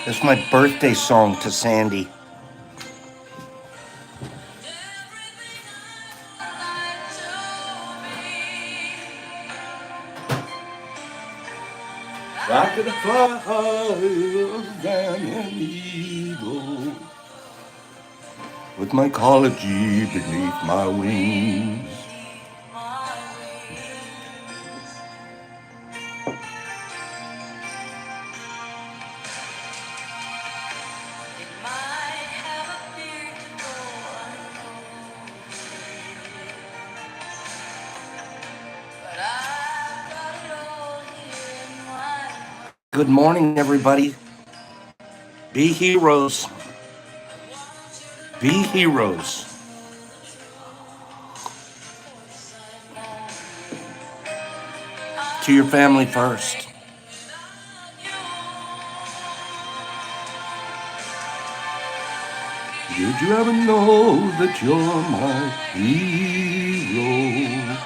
It's my birthday song to Sandy. I could fly higher than an eagle with mycology beneath my wings. Good morning, everybody. Be heroes. Be heroes. To your family first. Did you ever know that you're my hero?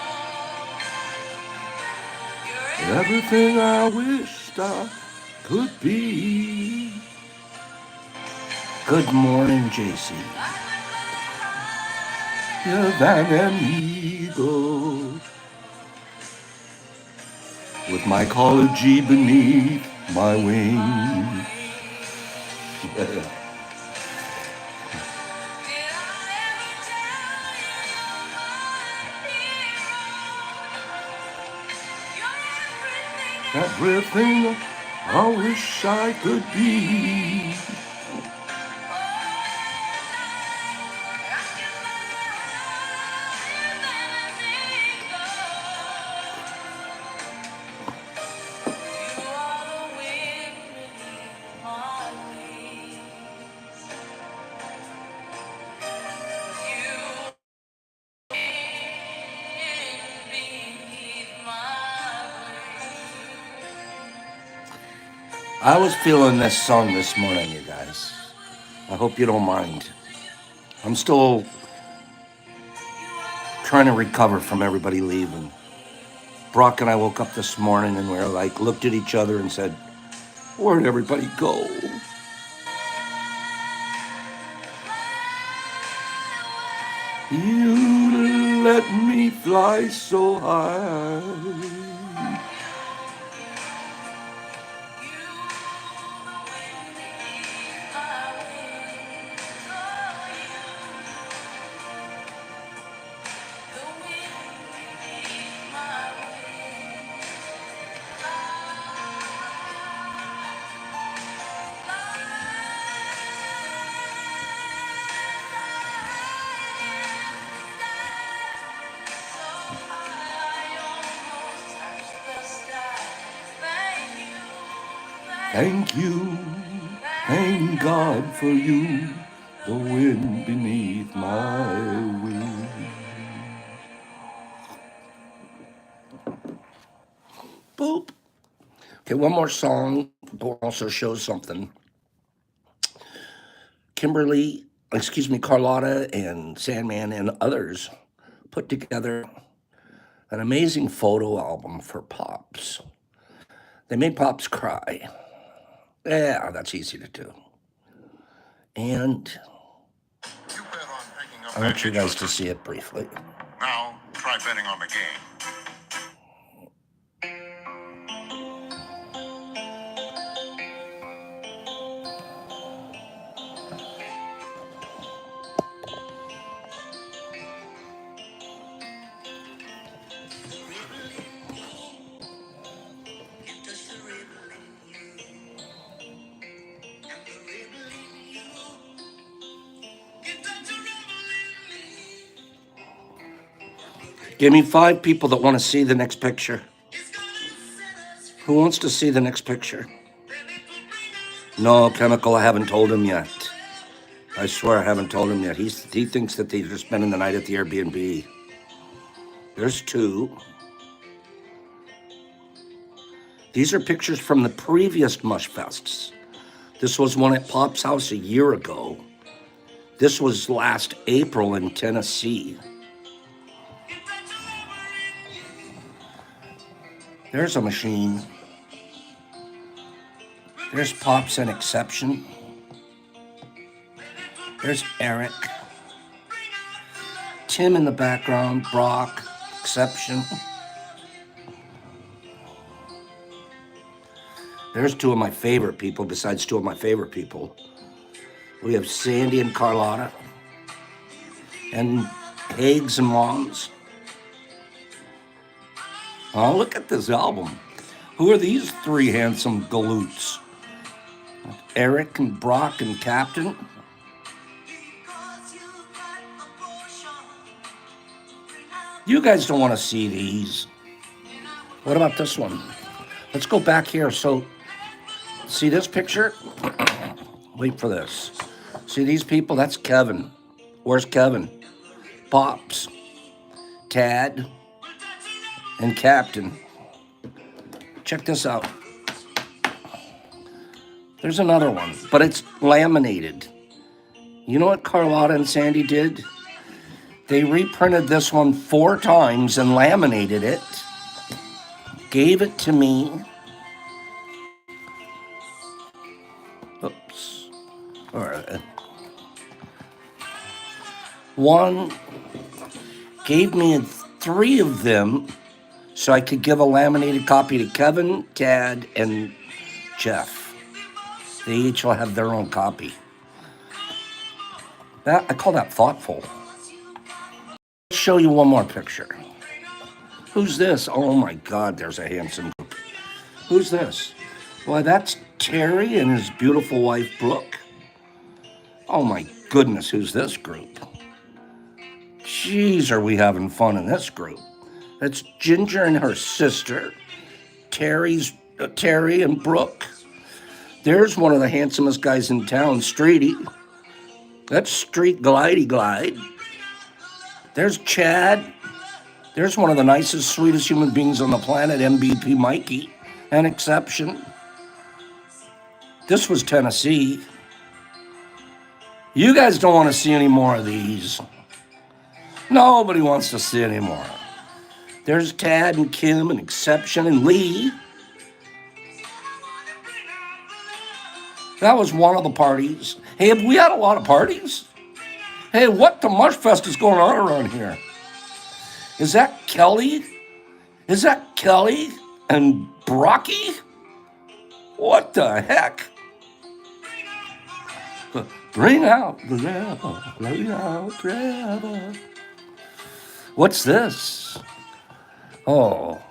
Everything I wished I could be. Good morning, JC. You're than an eagle with mycology beneath my wings. Everything I wish I could be. I was feeling this song this morning, you guys. I hope you don't mind. I'm still trying to recover from everybody leaving. Brock and I woke up this morning and we were like, looked at each other and said, where'd everybody go? You let me fly so high. Thank you, thank God for you, the wind beneath my wings. Boop. Okay, one more song also shows something. Carlotta and Sandman and others put together an amazing photo album for Pops. They made Pops cry. Yeah, that's easy to do. And I want you guys to see it briefly. Now, try betting on the game. Give me 5 people that want to see the next picture. Who wants to see the next picture? No, Chemical, I haven't told him yet. I swear I haven't told him yet. He thinks that they're spending the night at the Airbnb. There's 2. These are pictures from the previous Mush Fests. This was one at Pop's house a year ago. This was last April in Tennessee. There's a machine. There's Pops and Exception. There's Eric. Tim in the background, Brock, Exception. There's two of my favorite people besides two of my favorite people. We have Sandy and Carlotta and Hags and Moms. Oh, look at this album. Who are these three handsome galoots? Eric and Brock and Captain. You guys don't want to see these. What about this one? Let's go back here. So, see this picture? Wait for this. See these people? That's Kevin. Where's Kevin? Pops, Tad, and Captain. Check this out. There's another one, but it's laminated. You know what Carlotta and Sandy did? They reprinted this one 4 times and laminated it, gave it to me. Oops. All right. One gave me 3 of them so I could give a laminated copy to Kevin, Tad, and Jeff. They each will have their own copy. That I call that thoughtful. Let's show you one more picture. Who's this? Oh my God, there's a handsome group. Who's this? Why, that's Terry and his beautiful wife, Brooke. Oh my goodness, who's this group? Jeez, are we having fun in this group? That's Ginger and her sister, Terry and Brooke. There's one of the handsomest guys in town, Streety. That's Street Glidey Glide. There's Chad. There's one of the nicest, sweetest human beings on the planet, MVP Mikey, an exception. This was Tennessee. You guys don't want to see any more of these. Nobody wants to see any more. There's Tad and Kim and Exception and Lee. That was one of the parties. Hey, have we had a lot of parties? Hey, what the Mush Fest is going on around here? Is that Kelly? Is that Kelly and Brocky? What the heck? Bring out the rebel, bring out the rebel. What's this? Oh,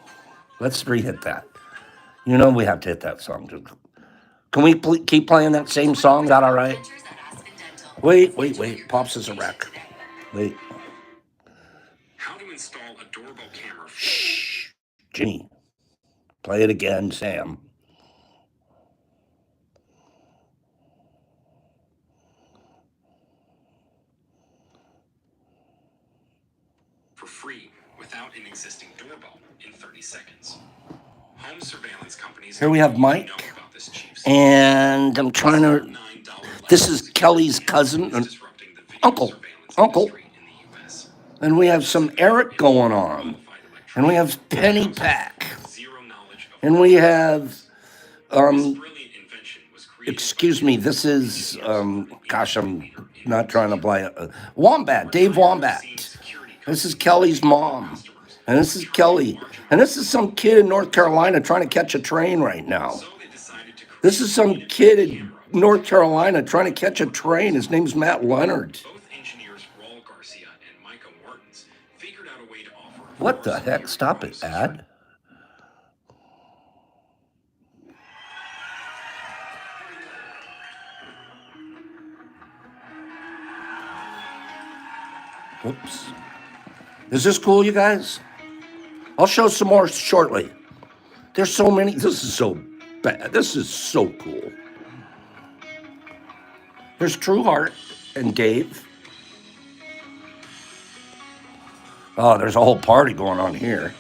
let's re-hit that. You know we have to hit that song. Can we keep playing that same song? Is that all right? Wait. Pops is a wreck. Wait. How to install a doorbell camera. Shh. Jimmy. Play it again, Sam. For free, without an existing doorbell, in 30 seconds. Home surveillance companies. Here we have Mike. And I'm trying to. This is Kelly's cousin, uncle. And we have some Eric going on. And we have Penny Pack. And we have, excuse me, this is, gosh, I'm not trying to play it. Wombat, Dave Wombat. This is Kelly's mom. And this is Kelly. And this is some kid in North Carolina trying to catch a train right now. This is some kid in North Carolina trying to catch a train. His name's Matt Leonard. What the heck? Stop it, ad. Whoops. Is this cool, you guys? I'll show some more shortly. There's so many. This is so bad. This is so cool. There's True Heart and Dave. Oh, there's a whole party going on here.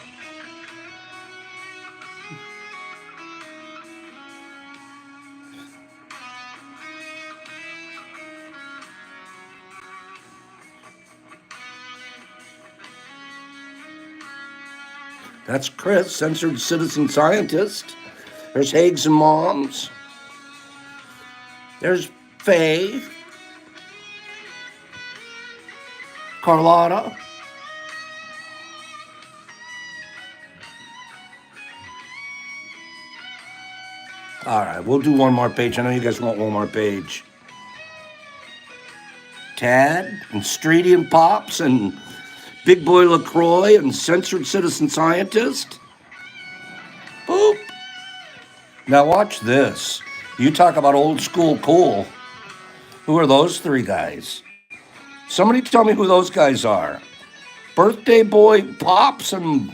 That's Chris, censored citizen scientist. There's Hags and Moms. There's Faye, Carlotta. All right, we'll do one more page. I know you guys want one more page. Tad and Streety and Pops and Big Boy LaCroix and Censored Citizen Scientist. Boop. Now watch this. You talk about old school cool. Who are those three guys? Somebody tell me who those guys are. Birthday Boy Pops and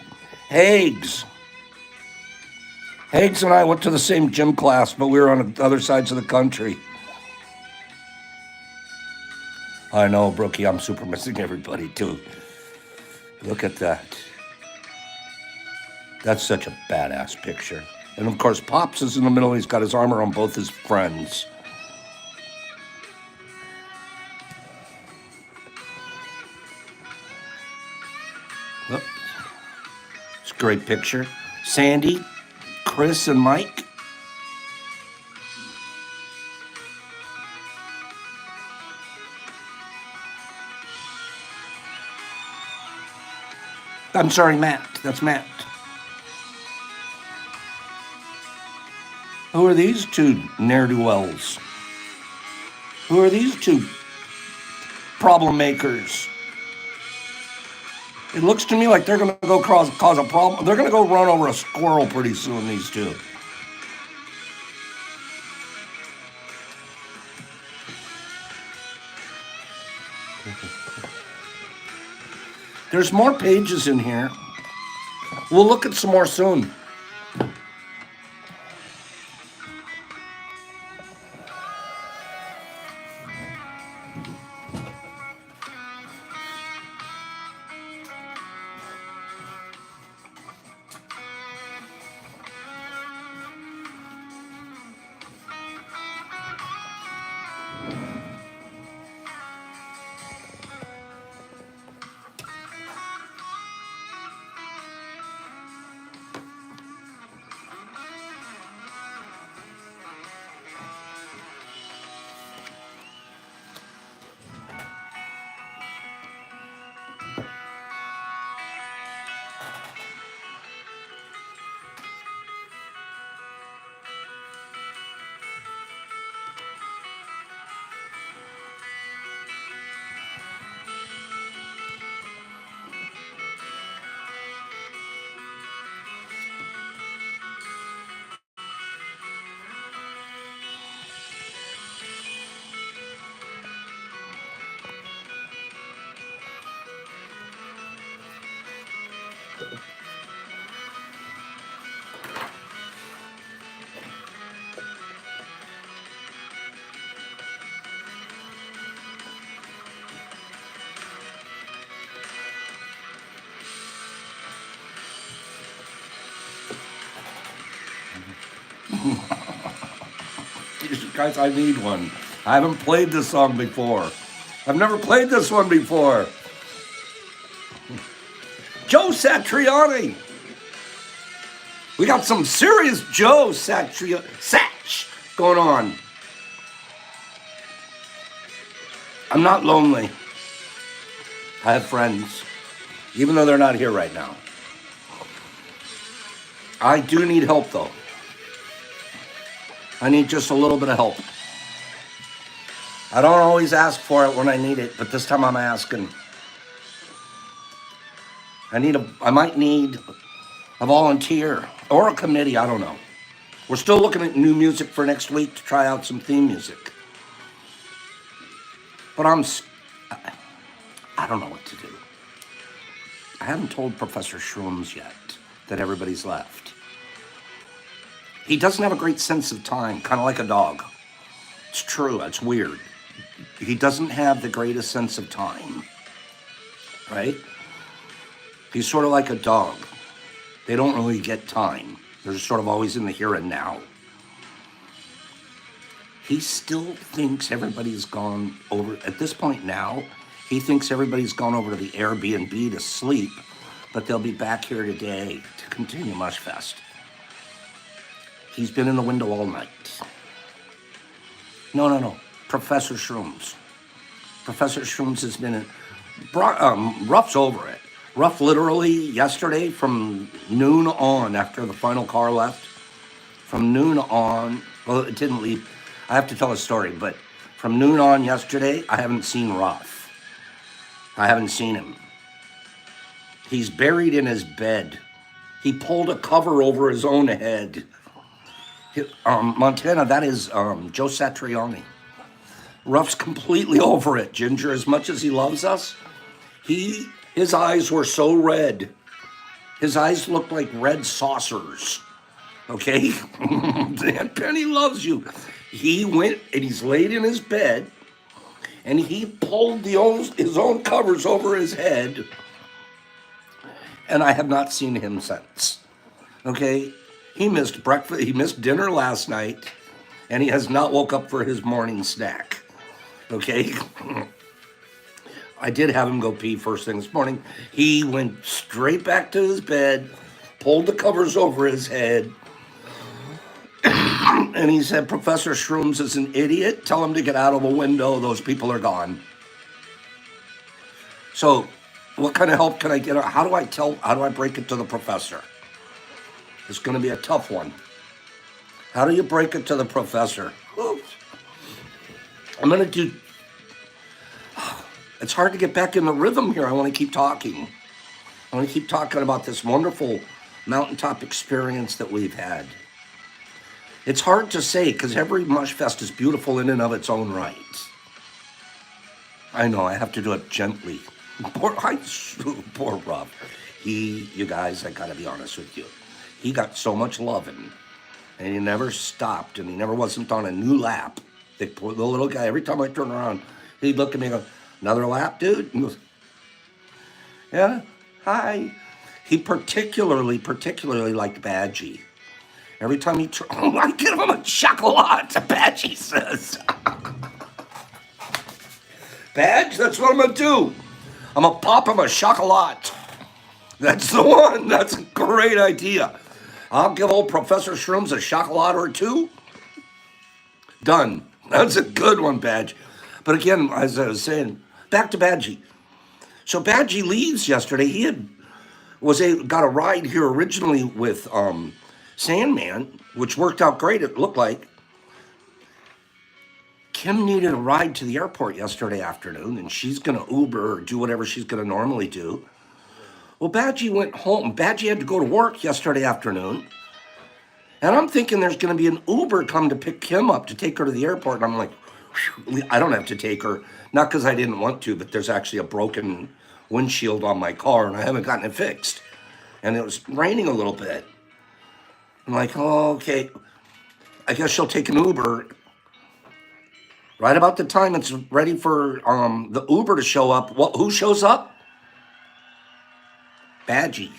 Hags. Hags and I went to the same gym class, but we were on the other sides of the country. I know, Brookie, I'm super missing everybody too. Look at that. That's such a badass picture. And of course, Pops is in the middle. He's got his arm around both his friends. Look. It's a great picture. Sandy, Chris, and Mike. I'm sorry, Matt. That's Matt. Who are these two ne'er-do-wells? Who are these two problem makers? It looks to me like they're going to go cause a problem. They're going to go run over a squirrel pretty soon, these two. There's more pages in here. We'll look at some more soon. Guys, I need one. I haven't played this song before. I've never played this one before. Joe Satriani. We got some serious Joe Satch going on. I'm not lonely. I have friends, even though they're not here right now. I do need help, though. I need just a little bit of help. I don't always ask for it when I need it, but this time I'm asking. I might need a volunteer or a committee, I don't know. We're still looking at new music for next week to try out some theme music. But I don't know what to do. I haven't told Professor Shrooms yet that everybody's left. He doesn't have a great sense of time, kind of like a dog. It's true, it's weird. He doesn't have the greatest sense of time, right? He's sort of like a dog. They don't really get time. They're sort of always in the here and now. He still thinks everybody's gone over, at this point now, he thinks everybody's gone over to the Airbnb to sleep, but they'll be back here today to continue Mushfest. He's been in the window all night. No. Professor Shrooms. Professor Shrooms has been in. Ruff's over it. Ruff literally yesterday from noon on, after the final car left, from noon on, well, it didn't leave. I have to tell a story, but from noon on yesterday, I haven't seen Ruff. I haven't seen him. He's buried in his bed. He pulled a cover over his own head. Montana, that is Joe Satriani. Ruff's completely over it, Ginger. As much as he loves us, his eyes were so red. His eyes looked like red saucers. Okay? Aunt Penny loves you. He went and he's laid in his bed and he pulled his own covers over his head. And I have not seen him since. Okay? He missed breakfast. He missed dinner last night. And he has not woke up for his morning snack. Okay? I did have him go pee first thing this morning. He went straight back to his bed, pulled the covers over his head, and he said, Professor Shrooms is an idiot. Tell him to get out of the window. Those people are gone. So, what kind of help can I get? How do I break it to the professor? It's going to be a tough one. How do you break it to the professor? Oops. I'm going to do... It's hard to get back in the rhythm here. I want to keep talking. I want to keep talking about this wonderful mountaintop experience that we've had. It's hard to say because every Mush Fest is beautiful in and of its own right. I know, I have to do it gently. Poor Rob. You guys, I gotta be honest with you. He got so much loving, and he never stopped, and he never wasn't on a new lap. The little guy, every time I turn around, he'd look at me and go, another lap, dude? He goes, yeah, hi. He particularly liked Badgie. Every time he I give him a chocolate, Badgie says. Badge, that's what I'm going to do. I'm going to pop him a chocolate. That's the one. That's a great idea. I'll give old Professor Shrooms a chocolate or two. Done. That's a good one, Badge. But again, as I was saying, back to Badgie. So Badgie leaves yesterday. He got a ride here originally with Sandman, which worked out great, it looked like. Kim needed a ride to the airport yesterday afternoon, and she's going to Uber or do whatever she's going to normally do. Well, Badgie went home. Badgie had to go to work yesterday afternoon. And I'm thinking there's going to be an Uber come to pick Kim up to take her to the airport. And I'm like, I don't have to take her. Not because I didn't want to, but there's actually a broken windshield on my car, and I haven't gotten it fixed. And it was raining a little bit. I'm like, oh, okay. I guess she'll take an Uber. Right about the time it's ready for the Uber to show up, who shows up? Badgie.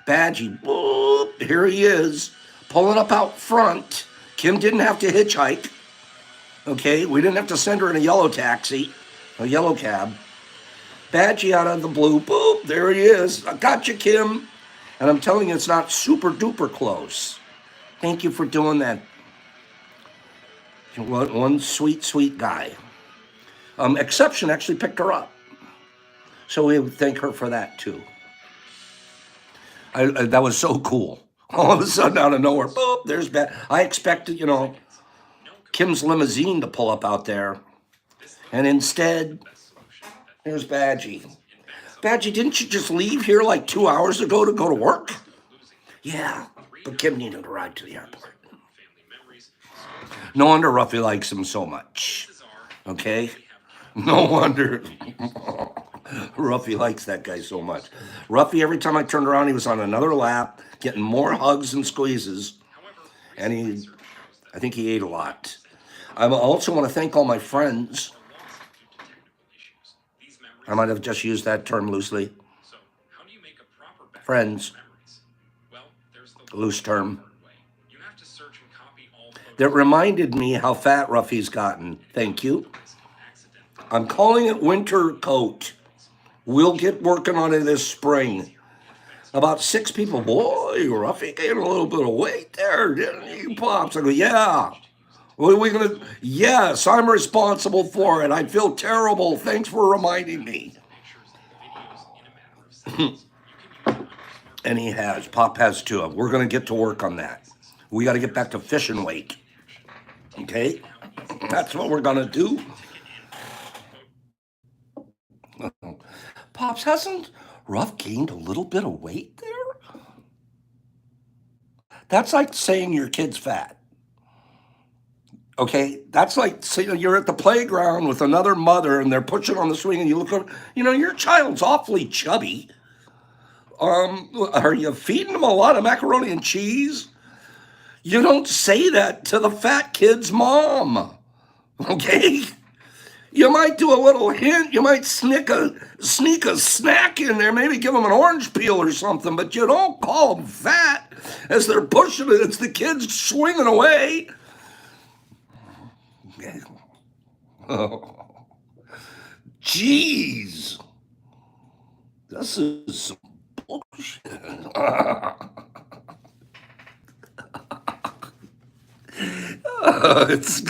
Boop, here he is, pulling up out front. Kim didn't have to hitchhike. Okay, we didn't have to send her in a yellow taxi, a yellow cab. Badgie out of the blue, boop, there he is. I got you, Kim. And I'm telling you, it's not super duper close. Thank you for doing that. One sweet guy. Exception actually picked her up. So we would thank her for that too. That was so cool. All of a sudden out of nowhere, boop, there's I expected, Kim's limousine to pull up out there. And instead, there's Badgie. Badgie, didn't you just leave here like 2 hours ago to go to work? Yeah, but Kim needed a ride to the airport. No wonder Ruffy likes him so much. Okay? No wonder Ruffy likes that guy so much. Ruffy, every time I turned around, he was on another lap, getting more hugs and squeezes. And I think he ate a lot. I also want to thank all my friends. I might have just used that term loosely. Friends. Loose term. That reminded me how fat Ruffy's gotten. Thank you. I'm calling it winter coat. We'll get working on it this spring. About 6 people, boy, Ruffy gained a little bit of weight there, didn't he, Pops? I go, yeah. What are we gonna? Yes, I'm responsible for it. I feel terrible. Thanks for reminding me. Pictures and videos in a matter of seconds. You can use And he has. Pop has too. We're gonna get to work on that. We got to get back to fish and weight. Okay, that's what we're gonna do. Pops, hasn't Ruff gained a little bit of weight there? That's like saying your kid's fat. Okay, that's like saying you're at the playground with another mother and they're pushing on the swing and you look over, your child's awfully chubby. Are you feeding them a lot of macaroni and cheese? You don't say that to the fat kid's mom. Okay? You might do a little hint. You might sneak a snack in there, maybe give them an orange peel or something, but you don't call them fat as they're pushing it. It's the kids swinging away. Oh, jeez. This is some bullshit. It's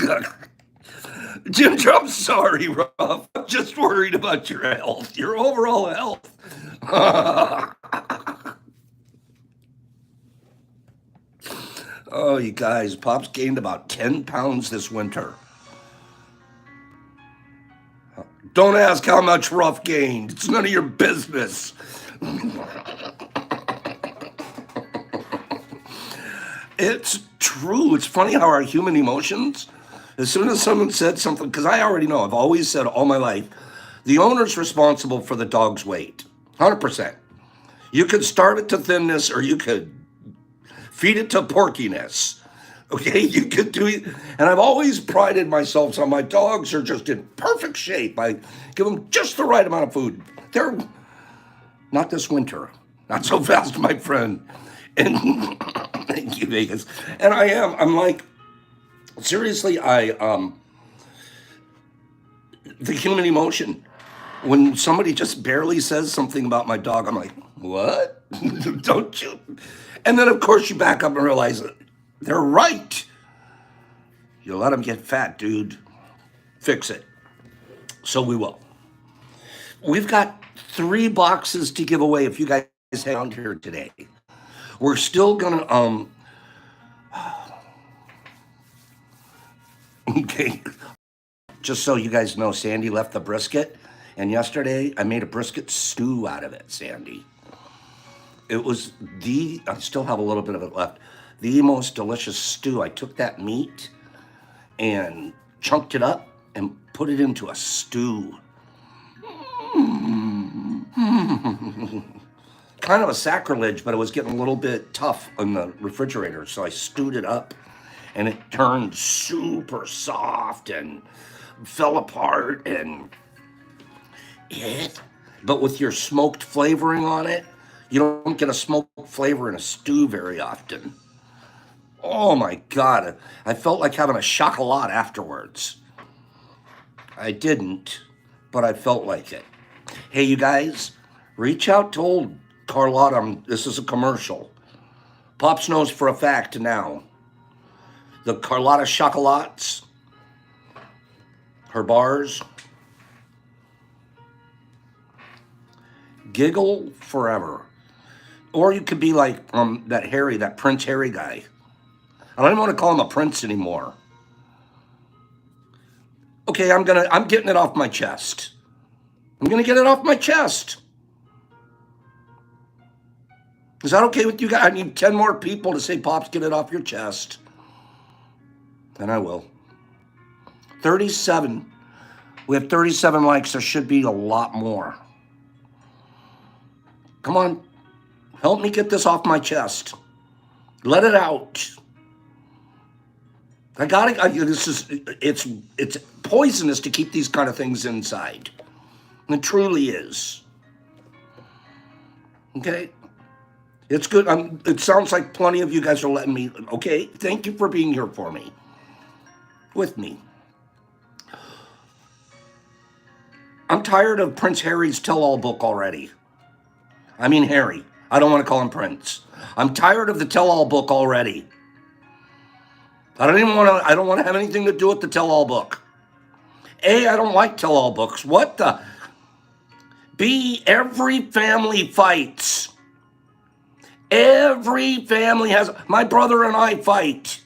Ginger, I'm sorry, Ruff. I'm just worried about your health, your overall health. Oh, you guys, Pop's gained about 10 pounds this winter. Don't ask how much Ruff gained. It's none of your business. It's true. It's funny how our human emotions, as soon as someone said something, because I already know, I've always said all my life, the owner's responsible for the dog's weight. 100%. You could starve it to thinness or you could feed it to porkiness. Okay, you could do it. And I've always prided myself on my dogs are just in perfect shape. I give them just the right amount of food. They're not this winter. Not so fast, my friend. And thank you, Vegas. And I'm like, seriously, the human emotion. When somebody just barely says something about my dog, I'm like, what? Don't you? And then, of course, you back up and realize they're right. You let them get fat, dude. Fix it. So we will. We've got 3 boxes to give away if you guys hang on here today. We're still gonna okay. Just so you guys know, Sandy left the brisket, and yesterday I made a brisket stew out of it, Sandy. It was I still have a little bit of it left, the most delicious stew. I took that meat and chunked it up and put it into a stew. Kind of a sacrilege, but it was getting a little bit tough in the refrigerator, so I stewed it up and it turned super soft and fell apart and but with your smoked flavoring on it, you don't get a smoked flavor in a stew very often. Oh my God, I felt like having a chocolat afterwards. I didn't, but I felt like it. Hey, you guys, reach out to old Carlotta. This is a commercial. Pops knows for a fact now. The Carlotta chocolates, her bars, giggle forever. Or you could be like that Prince Harry guy. I don't even want to call him a prince anymore. Okay, I'm getting it off my chest. I'm gonna get it off my chest. Is that okay with you guys? I need 10 more people to say, Pops, get it off your chest. And I will. 37. We have 37 likes. There should be a lot more. Come on. Help me get this off my chest. Let it out. It's poisonous to keep these kind of things inside. It truly is. Okay? It's good. It sounds like plenty of you guys are letting me. Okay? Thank you for being here for me. With me. I'm tired of Prince Harry's tell-all book already. I mean Harry. I don't want to call him Prince. I'm tired of the tell-all book already. I don't want to have anything to do with the tell-all book. A, I don't like tell-all books. What the? B, every family fights. Every family has, my brother and I fight.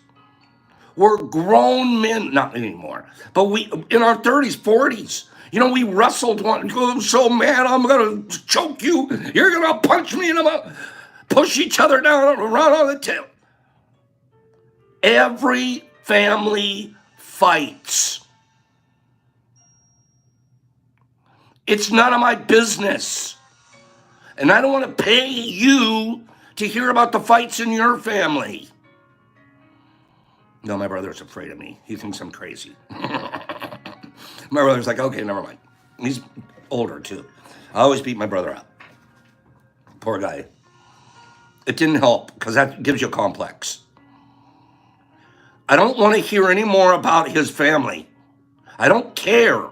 We're grown men, not anymore, but we, in our 30s, 40s, we wrestled one, I'm so mad, I'm going to choke you. You're going to punch me, and I'm going to push each other down around on the tail. Every family fights. It's none of my business. And I don't want to pay you to hear about the fights in your family. No, my brother's afraid of me. He thinks I'm crazy. My brother's like, okay, never mind. He's older too. I always beat my brother up. Poor guy. It didn't help because that gives you a complex. I don't want to hear any more about his family. I don't care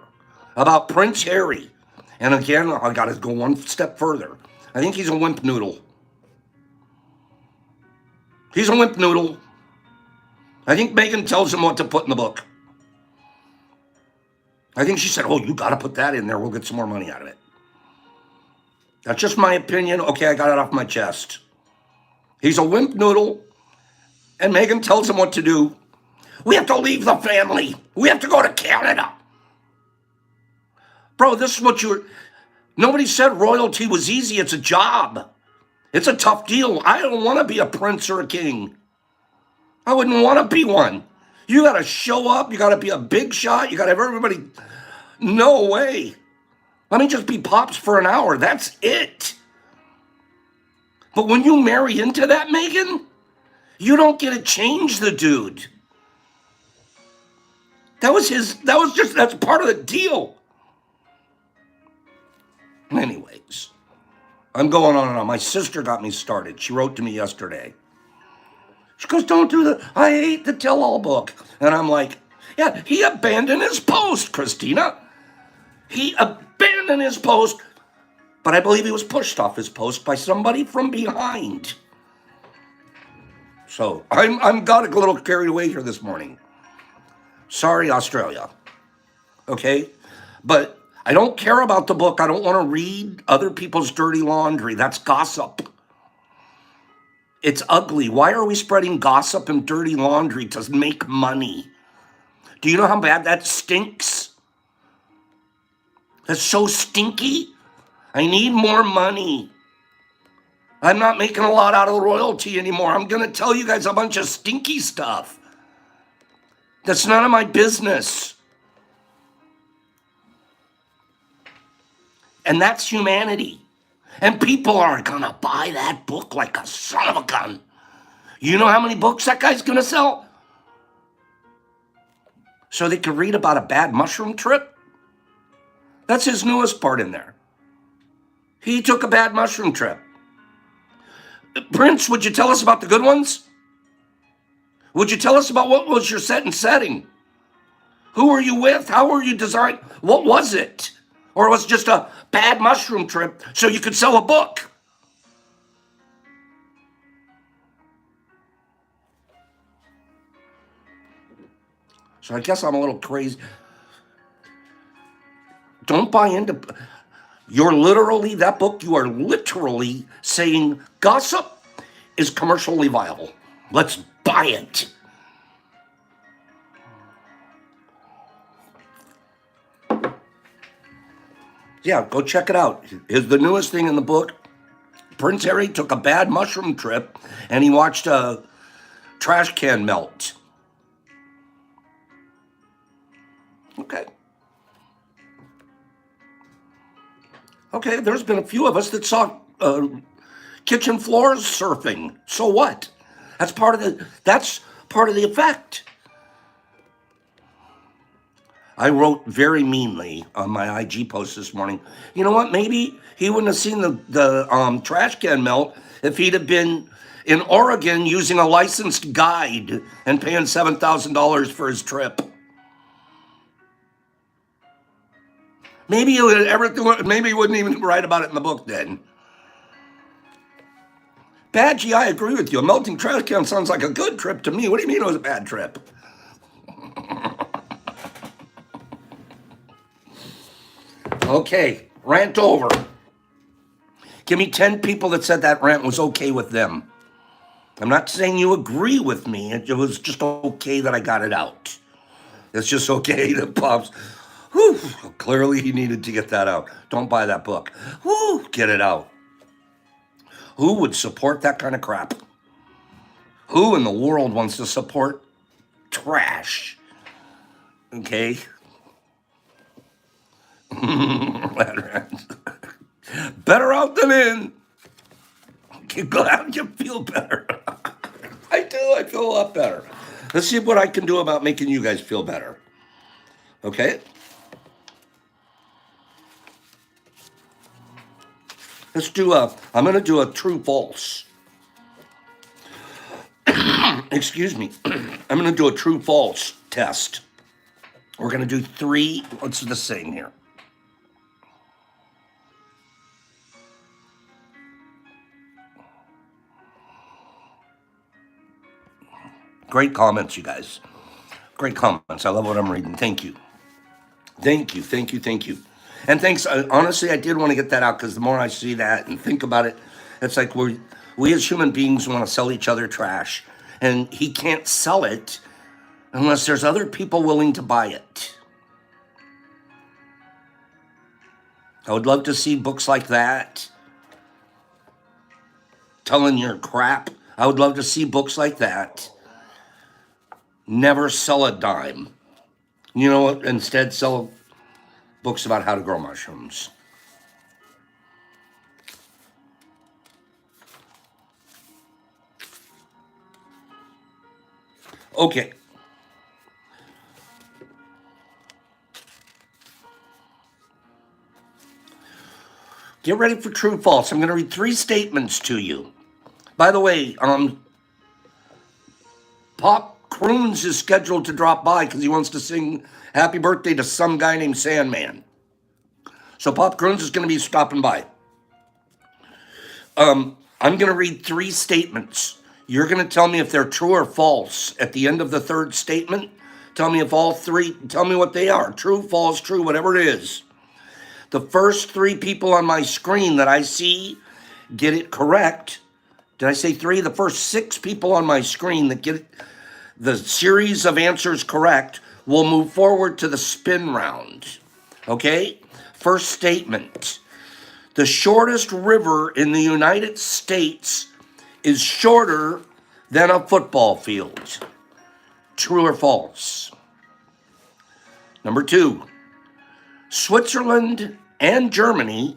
about Prince Harry. And again, I got to go one step further. I think he's a wimp noodle. He's a wimp noodle. I think Meghan tells him what to put in the book. I think she said, oh, you got to put that in there. We'll get some more money out of it. That's just my opinion. Okay, I got it off my chest. He's a wimp noodle, and Meghan tells him what to do. We have to leave the family. We have to go to Canada. Bro, this is what nobody said royalty was easy. It's a job. It's a tough deal. I don't want to be a prince or a king. I wouldn't want to be one. You got to show up. You got to be a big shot. You got to have everybody. No way. Let me just be pops for an hour. That's it. But when you marry into that, Meghan, you don't get to change the dude. That's part of the deal. Anyways, I'm going on and on. My sister got me started. She wrote to me yesterday. She goes, don't do that. I hate the tell-all book. And I'm like, yeah, he abandoned his post, Christina. He abandoned his post, but I believe he was pushed off his post by somebody from behind. So I'm got a little carried away here this morning. Sorry, Australia. Okay? But I don't care about the book. I don't want to read other people's dirty laundry. That's gossip. It's ugly. Why are we spreading gossip and dirty laundry to make money? Do you know how bad that stinks? That's so stinky. I need more money. I'm not making a lot out of the royalty anymore. I'm going to tell you guys a bunch of stinky stuff. That's none of my business. And that's humanity. And people are going to buy that book like a son of a gun. You know how many books that guy's going to sell? So they could read about a bad mushroom trip? That's his newest part in there. He took a bad mushroom trip. Prince, would you tell us about the good ones? Would you tell us about what was your set and setting? Who were you with? How were you designed? What was it? Or was it just a bad mushroom trip so you could sell a book? So I guess I'm a little crazy. Don't buy into... that book, you are literally saying gossip is commercially viable. Let's buy it. Yeah, go check it out. It's the newest thing in the book. Prince Harry took a bad mushroom trip and he watched a trash can melt. Okay, there's been a few of us that saw kitchen floors surfing. So what? That's part of the effect. I wrote very meanly on my IG post this morning. You know what? Maybe he wouldn't have seen the trash can melt if he'd have been in Oregon using a licensed guide and paying $7,000 for his trip. Maybe he wouldn't even write about it in the book then. Badgie, I agree with you. A melting trash can sounds like a good trip to me. What do you mean it was a bad trip? Okay, rant over. Give me 10 people that said that rant was okay with them. I'm not saying you agree with me. It was just okay that I got it out. It's just okay that Pops, whew, clearly he needed to get that out. Don't buy that book. Whew, get it out. Who would support that kind of crap? Who in the world wants to support trash? Okay? Better out than in. Glad you feel better. I do. I feel a lot better. Let's see what I can do about making you guys feel better. Okay? I'm going to do a true false. Excuse me. I'm going to do a true false test. We're going to do 3. What's the saying here? Great comments, you guys. Great comments. I love what I'm reading. Thank you. Thank you. Thank you. Thank you. And thanks. Honestly, I did want to get that out because the more I see that and think about it, it's like we as human beings want to sell each other trash. And he can't sell it unless there's other people willing to buy it. I would love to see books like that telling your crap. I would love to see books like that. Never sell a dime. You know what? Instead, sell books about how to grow mushrooms. Okay. Get ready for true false. I'm going to read 3 statements to you. By the way, Pop Shrooms is scheduled to drop by because he wants to sing happy birthday to some guy named Sandman. So Pop Shrooms is going to be stopping by. I'm going to read 3 statements. You're going to tell me if they're true or false. At the end of the 3rd statement, tell me if all 3, tell me what they are. True, false, true, whatever it is. The first 3 people on my screen that I see get it correct. Did I say 3? The first 6 people on my screen that get the series of answers correct will move forward to the spin round. Okay? First statement. The shortest river in the United States is shorter than a football field. True or false? Number 2. Switzerland and Germany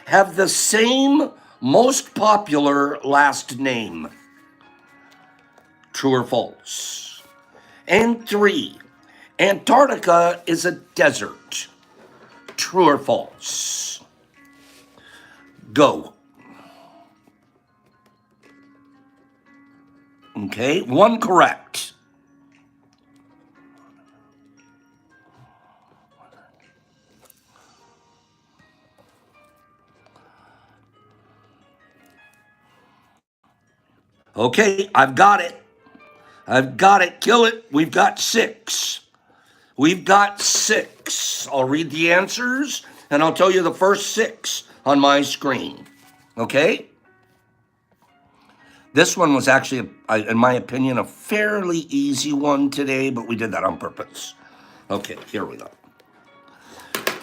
have the same most popular last name. True or false? And 3. Antarctica is a desert. True or false? Go. Okay, 1 correct. Okay, I've got it. I've got it. Kill it. We've got 6. We've got 6. I'll read the answers, and I'll tell you the first 6 on my screen. Okay? This one was actually, in my opinion, a fairly easy one today, but we did that on purpose. Okay, here we go.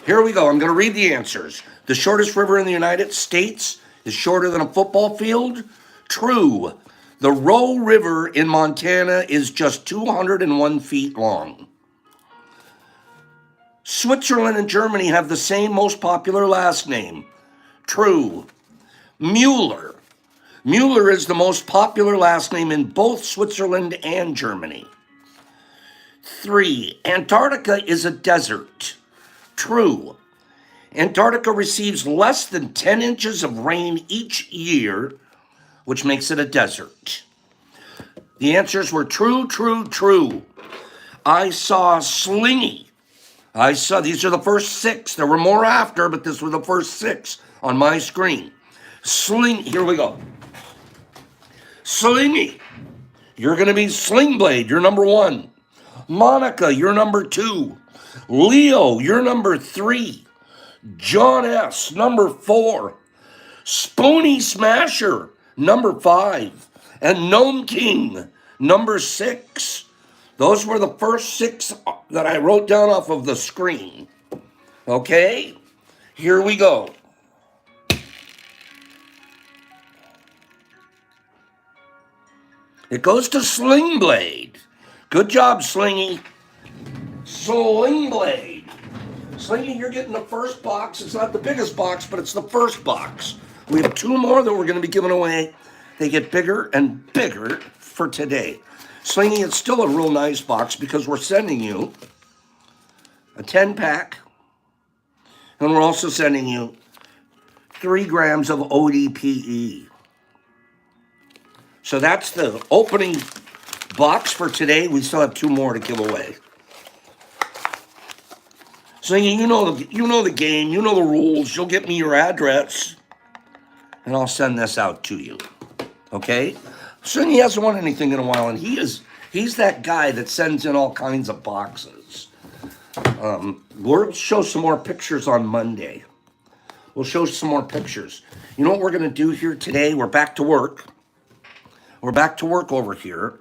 Here we go. I'm going to read the answers. The shortest river in the United States is shorter than a football field. True. The Roe River in Montana is just 201 feet long. Switzerland and Germany have the same most popular last name. True. Mueller. Mueller is the most popular last name in both Switzerland and Germany. 3. Antarctica is a desert. True. Antarctica receives less than 10 inches of rain each year, which makes it a desert. The answers were true, true, true. I saw Slingy. These are the first 6. There were more after, but this were the first 6 on my screen. Here we go. Slingy, you're going to be Sling Blade. You're number 1. Monica, you're number 2. Leo, you're number 3. John S., number 4. Spoony Smasher, number 5. And Gnome King, number 6. Those were the first 6 that I wrote down off of the screen. Okay? Here we go. It goes to Sling Blade. Good job, Slingy. Sling Blade. Slingy, you're getting the first box. It's not the biggest box, but it's the first box. We have 2 more that we're going to be giving away. They get bigger and bigger for today. Slingy, it's still a real nice box because we're sending you a 10-pack. And we're also sending you 3 grams of ODPE. So that's the opening box for today. We still have 2 more to give away. Slingy, you know the game. You know the rules. You'll get me your address, and I'll send this out to you. Okay? Slingy hasn't won anything in a while, and he's that guy that sends in all kinds of boxes. We'll show some more pictures on Monday. We'll show some more pictures. You know what we're going to do here today? We're back to work. We're back to work over here.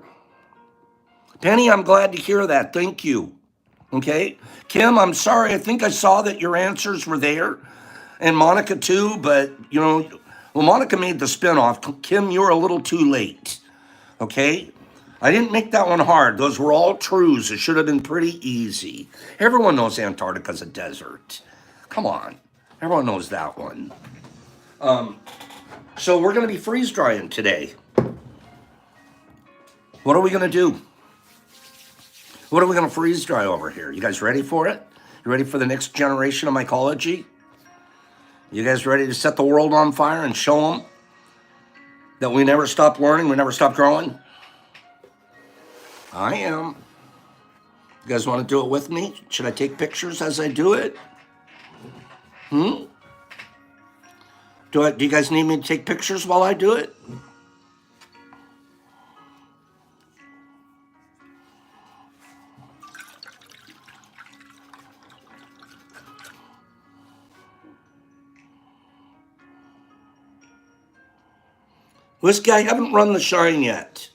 Penny, I'm glad to hear that. Thank you. Okay? Kim, I'm sorry. I think I saw that your answers were there. And Monica too, but, well, Monica made the spinoff. Kim, you're a little too late. Okay? I didn't make that one hard. Those were all trues. It should have been pretty easy. Everyone knows Antarctica's a desert. Come on. Everyone knows that one. So we're going to be freeze drying today. What are we going to do? What are we going to freeze dry over here? You guys ready for it? You ready for the next generation of mycology? You guys ready to set the world on fire and show them that we never stop learning, we never stop growing? I am. You guys want to do it with me? Should I take pictures as I do it? Do you guys need me to take pictures while I do it? Whiskey, I haven't run the shine yet.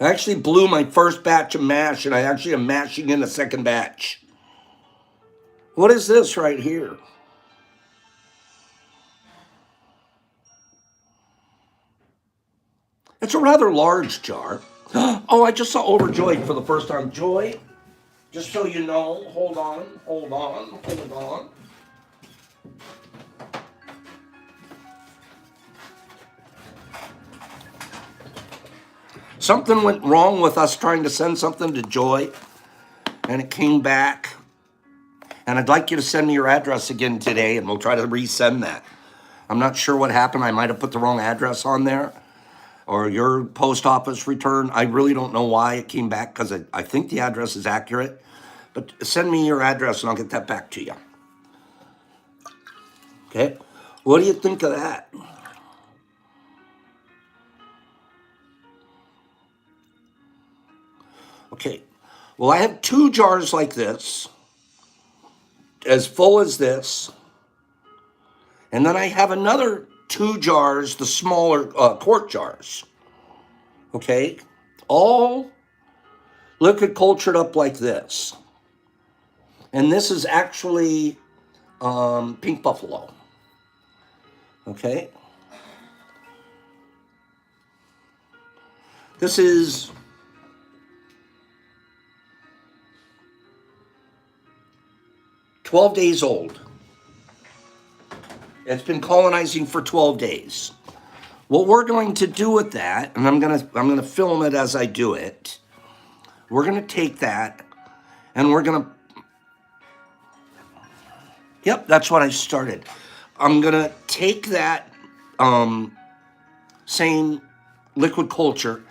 I actually blew my first batch of mash, and I actually am mashing in a second batch. What is this right here? It's a rather large jar. Oh, I just saw Overjoyed for the first time. Joy, just so you know, hold on. Something went wrong with us trying to send something to Joy, and it came back. And I'd like you to send me your address again today, and we'll try to resend that. I'm not sure what happened. I might have put the wrong address on there, or your post office return. I really don't know why it came back, because I think the address is accurate. But send me your address, and I'll get that back to you. Okay? What do you think of that? Okay, well, I have 2 jars like this, as full as this, and then I have another 2 jars, the smaller quart jars, okay, all liquid cultured up like this, and this is actually pink buffalo, okay, this is 12 days old. It's been colonizing for 12 days. What we're going to do with that, and I'm gonna film it as I do it. We're gonna take that, and we're gonna. Yep, that's what I started. I'm gonna take that same liquid culture,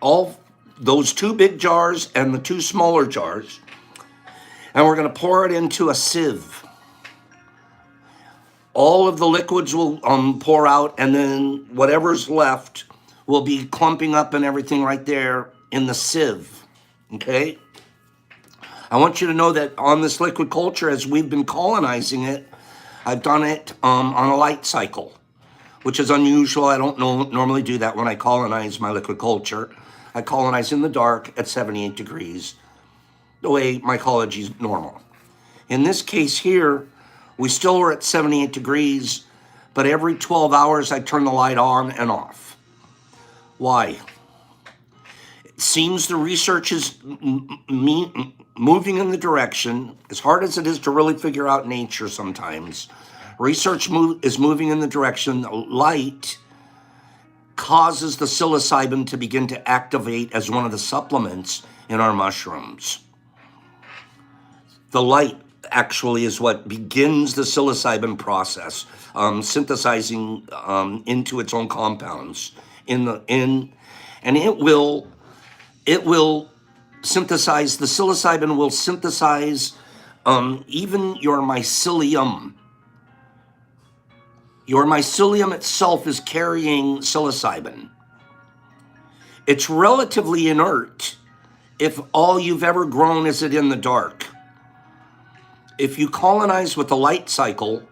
all those 2 big jars and the 2 smaller jars. And we're going to pour it into a sieve. All of the liquids will pour out, and then whatever's left will be clumping up and everything right there in the sieve, okay? I want you to know that on this liquid culture, as we've been colonizing it, I've done it on a light cycle, which is unusual. I don't normally do that when I colonize my liquid culture. I colonize in the dark at 78 degrees, the way mycology is normal. In this case here, we still are at 78 degrees, but every 12 hours I turn the light on and off. Why? It seems the research is moving in the direction, as hard as it is to really figure out nature sometimes, research is moving in the direction that light causes the psilocybin to begin to activate as one of the supplements in our mushrooms. The light actually is what begins the psilocybin process, synthesizing into its own compounds and it will synthesize, the psilocybin will synthesize even your mycelium. Your mycelium itself is carrying psilocybin. It's relatively inert if all you've ever grown is it in the dark. If you colonize with the light cycle,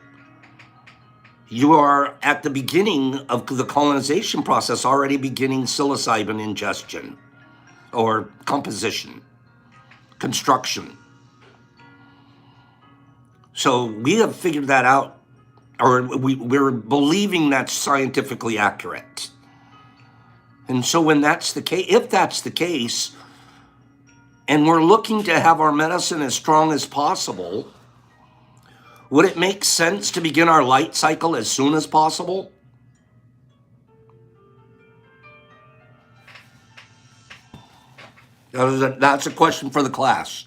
you are at the beginning of the colonization process already beginning psilocybin ingestion or composition, construction. So we have figured that out, or we're believing that's scientifically accurate. And so when that's the case, if that's the case, and we're looking to have our medicine as strong as possible, would it make sense to begin our light cycle as soon as possible? That's a question for the class.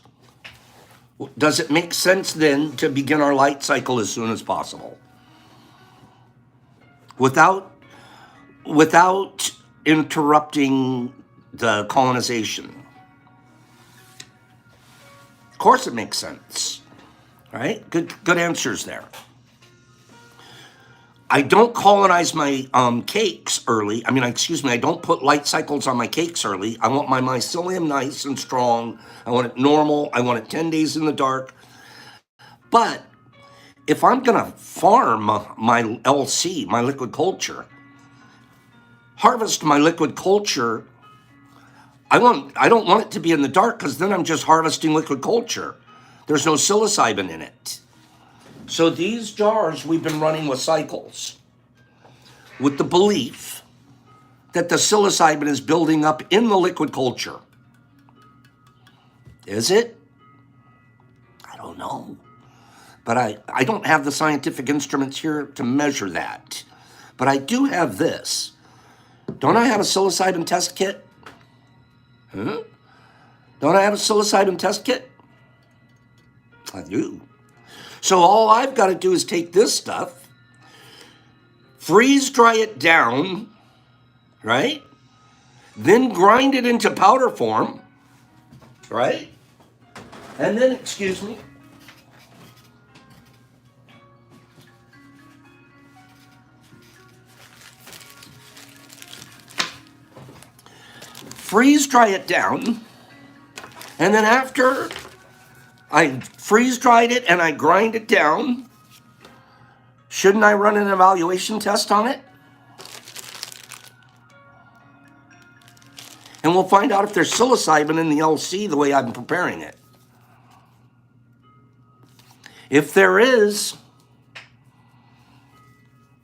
Does it make sense then to begin our light cycle as soon as possible? Without interrupting the colonization? Of course it makes sense. Right? Good answers there. I don't colonize my cakes early. I don't put light cycles on my cakes early. I want my mycelium nice and strong. I want it normal. I want it 10 days in the dark. But if I'm going to farm my LC, my liquid culture, harvest my liquid culture, I don't want it to be in the dark, because then I'm just harvesting liquid culture. There's no psilocybin in it. So these jars we've been running with cycles, with the belief that the psilocybin is building up in the liquid culture. Is it? I don't know. But I don't have the scientific instruments here to measure that. But I do have this. Don't I have a psilocybin test kit? Huh? Don't I have a psilocybin test kit? I do. So all I've got to do is take this stuff, freeze dry it down, right? Then grind it into powder form, right? And then, freeze dry it down, and then after I freeze dried it and I grind it down, shouldn't I run an evaluation test on it? And we'll find out if there's psilocybin in the LC the way I'm preparing it. If there is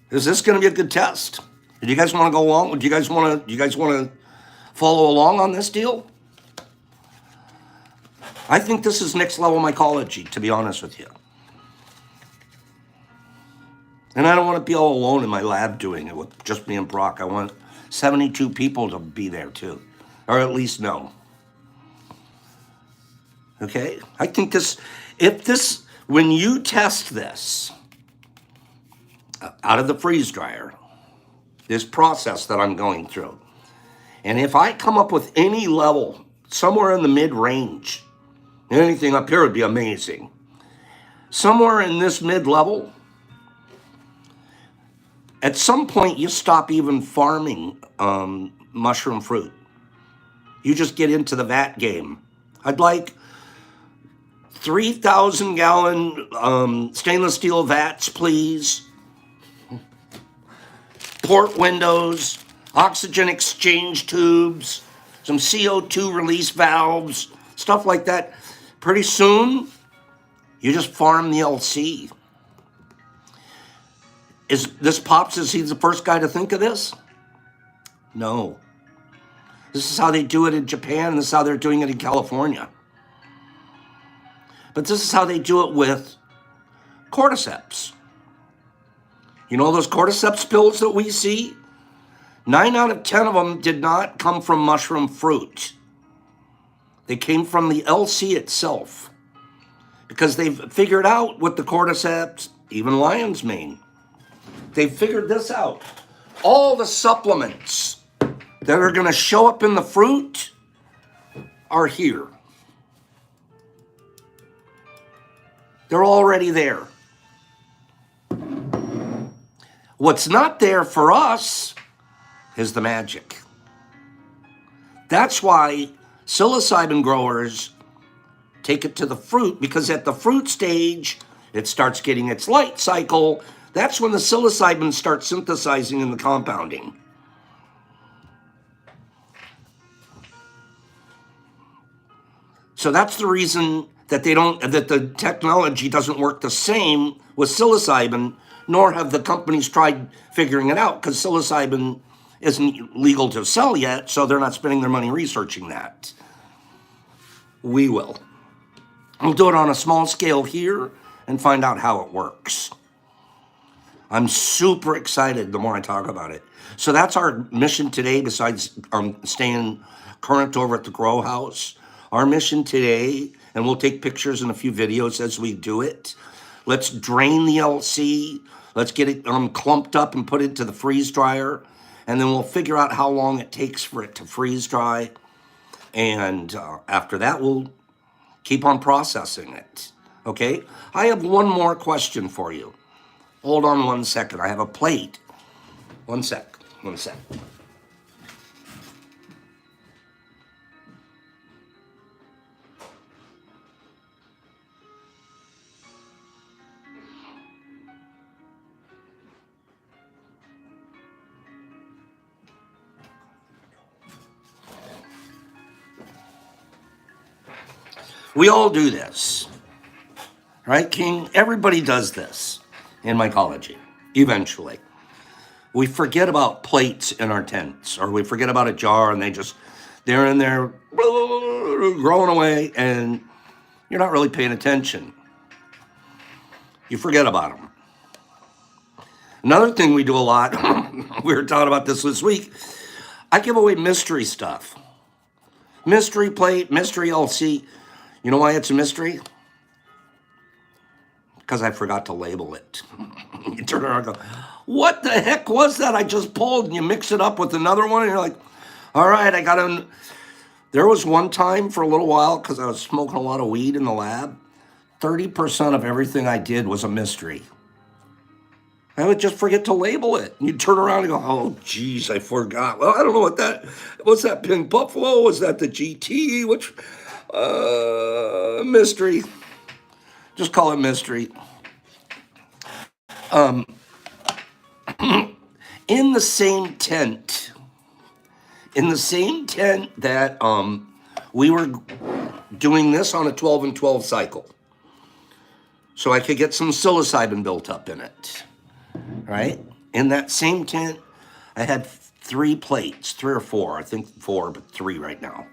this going to be a good test? Do you guys want to go along? Do you guys want to follow along on this deal? I think this is next level mycology, to be honest with you. And I don't want to be all alone in my lab doing it with just me and Brock. I want 72 people to be there too, or at least know. Okay? I think when you test this out of the freeze dryer, this process that I'm going through, and if I come up with any level, somewhere in the mid-range, anything up here would be amazing. Somewhere in this mid-level, At some point, you stop even farming mushroom fruit. You just get into the vat game. I'd like 3,000-gallon stainless steel vats, please. Port windows, oxygen exchange tubes, some CO2 release valves, stuff like that. Pretty soon, you just farm the LC. Is this Pops, is he the first guy to think of this? No. This is how they do it in Japan. This is how they're doing it in California. But this is how they do it with cordyceps. You know those cordyceps pills that we see? 9 out of 10 of them did not come from mushroom fruit. They came from the LC itself. Because they've figured out with the cordyceps, even lion's mane. They've figured this out. All the supplements that are going to show up in the fruit are here. They're already there. What's not there for us is the magic. That's why psilocybin growers take it to the fruit, because at the fruit stage, it starts getting its light cycle. That's when the psilocybin starts synthesizing in the compounding. So that's the reason that that the technology doesn't work the same with psilocybin, nor have the companies tried figuring it out, because psilocybin isn't legal to sell yet, so they're not spending their money researching that. We will. We'll do it on a small scale here and find out how it works. I'm super excited the more I talk about it. So that's our mission today, besides staying current over at the Grow House. Our mission today, and we'll take pictures and a few videos as we do it. Let's drain the LC. Let's get it clumped up and put it into the freeze dryer. And then we'll figure out how long it takes for it to freeze dry. And after that, we'll keep on processing it. Okay? I have one more question for you. Hold on 1 second. I have a plate. 1 sec. 1 sec. We all do this. Right, King? Everybody does this in mycology, eventually. We forget about plates in our tents, or we forget about a jar, and they're in there growing away, and you're not really paying attention. You forget about them. Another thing we do a lot, we were talking about this week, I give away mystery stuff. Mystery plate, mystery LC. You know why it's a mystery? Because I forgot to label it. You turn around and go, what the heck was that I just pulled? And you mix it up with another one, and you're like, all right, I got to... There was one time for a little while, because I was smoking a lot of weed in the lab, 30% of everything I did was a mystery. I would just forget to label it. And you turn around and go, oh, geez, I forgot. Well, I don't know what that... Was that Pink Buffalo? Was that the GT? Which... mystery. Just call it mystery. In the same tent that we were doing this on a 12 and 12 cycle, so I could get some psilocybin built up in it, right? In that same tent, I had 3 plates, 3 or 4, I think 4, but 3 right now.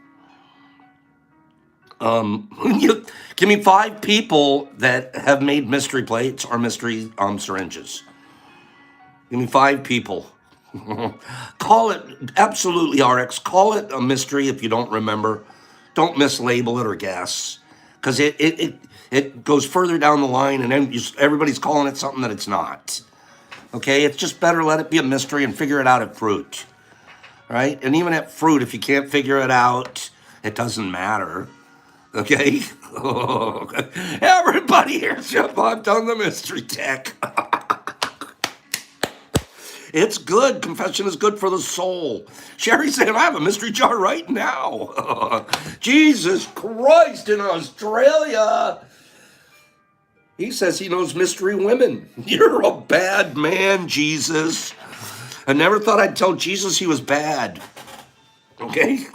Give me 5 people that have made mystery plates or mystery syringes. Give me 5 people. Call it, absolutely RX, call it a mystery if you don't remember. Don't mislabel it or guess, because it goes further down the line, and then everybody's calling it something that it's not. Okay, it's just better let it be a mystery and figure it out at fruit, right? And even at fruit, if you can't figure it out, it doesn't matter. Okay? Everybody here, I've done the mystery tech. It's good. Confession is good for the soul. Sherry saying, I have a mystery jar right now. Jesus Christ, in Australia. He says he knows mystery women. You're a bad man, Jesus. I never thought I'd tell Jesus he was bad. Okay?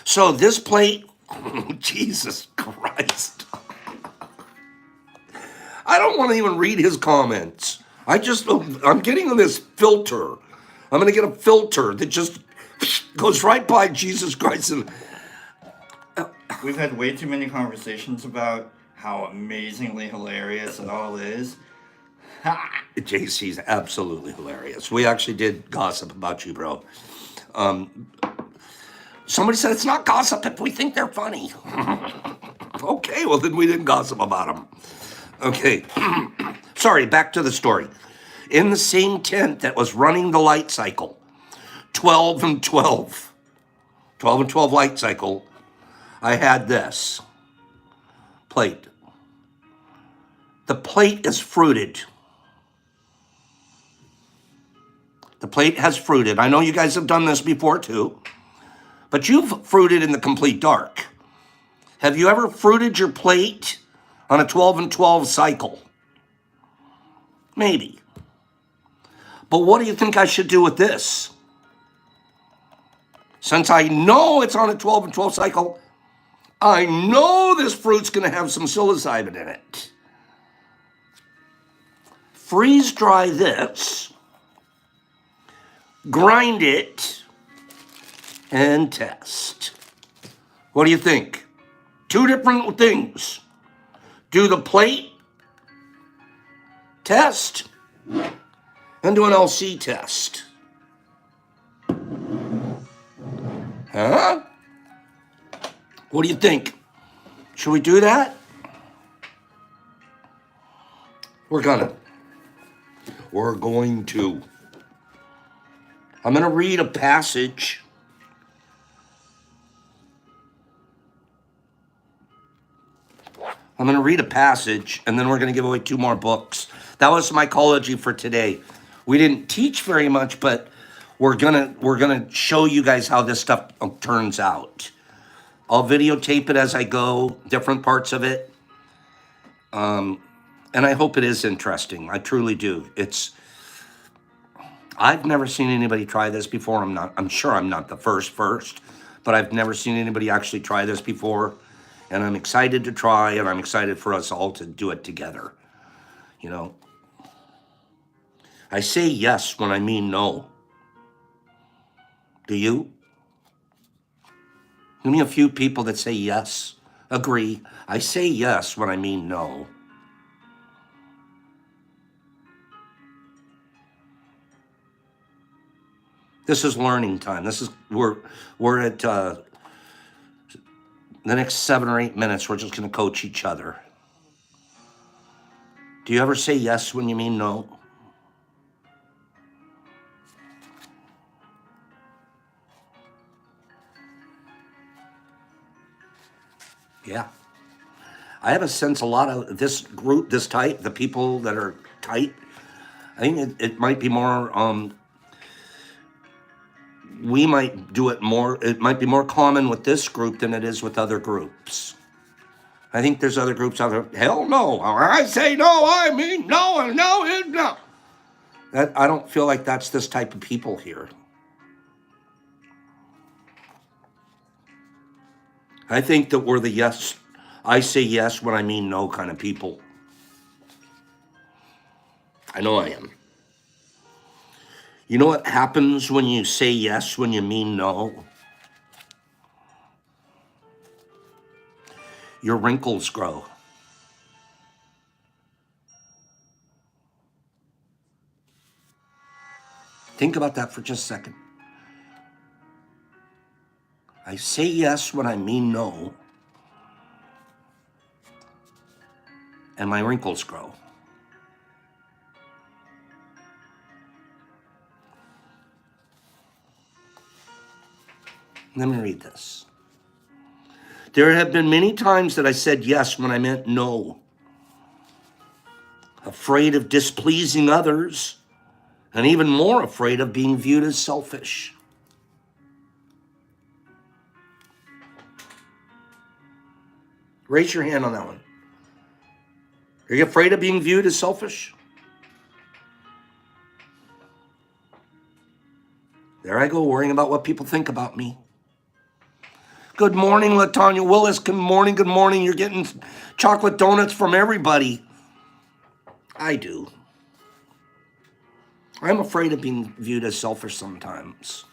So this plate, Jesus Christ. I don't want to even read his comments. I'm getting this filter. I'm going to get a filter that just goes right by Jesus Christ. And We've had way too many conversations about how amazingly hilarious it all is. JC's absolutely hilarious. We actually did gossip about you, bro. Somebody said it's not gossip if we think they're funny. Okay, well then we didn't gossip about them. Okay, sorry, back to the story. In the same tent that was running the light cycle, 12 and 12 and 12 light cycle, I had this plate. The plate is fruited. The plate has fruited. I know you guys have done this before too, but you've fruited in the complete dark. Have you ever fruited your plate on a 12 and 12 cycle? Maybe. But what do you think I should do with this? Since I know it's on a 12 and 12 cycle, I know this fruit's going to have some psilocybin in it. Freeze dry this, grind it, and test. What do you think? Two different things. Do the plate test and do an LC test. Huh? What do you think? Should we do that? We're going to. I'm going to read a passage. I'm going to read a passage, and then we're going to give away 2 more books. That was Mycology for today. We didn't teach very much, but we're gonna show you guys how this stuff turns out. I'll videotape it as I go, different parts of it, and I hope it is interesting. I truly do. I've never seen anybody try this before. I'm sure I'm not the first, but I've never seen anybody actually try this before. And I'm excited to try, and I'm excited for us all to do it together. You know, I say yes when I mean no. Do you? Give me a few people that say yes. Agree. I say yes when I mean no. This is learning time. We're at the next 7 or 8 minutes. We're just going to coach each other. Do you ever say yes when you mean no? Yeah. I have a sense a lot of this group, this type, the people that are tight, I think it might be more, we might do it more, it might be more common with this group than it is with other groups. I think there's other groups out there, hell no, I say no, I mean no, and no is no. I don't feel like that's this type of people here. I think that we're the yes, I say yes when I mean no kind of people. I know I am. You know what happens when you say yes when you mean no? Your wrinkles grow. Think about that for just a second. I say yes when I mean no, and my wrinkles grow. Let me read this. There have been many times that I said yes when I meant no. Afraid of displeasing others and even more afraid of being viewed as selfish. Raise your hand on that one. Are you afraid of being viewed as selfish? There I go, worrying about what people think about me. Good morning, LaTanya Willis. Good morning, good morning. You're getting chocolate donuts from everybody. I do. I'm afraid of being viewed as selfish sometimes.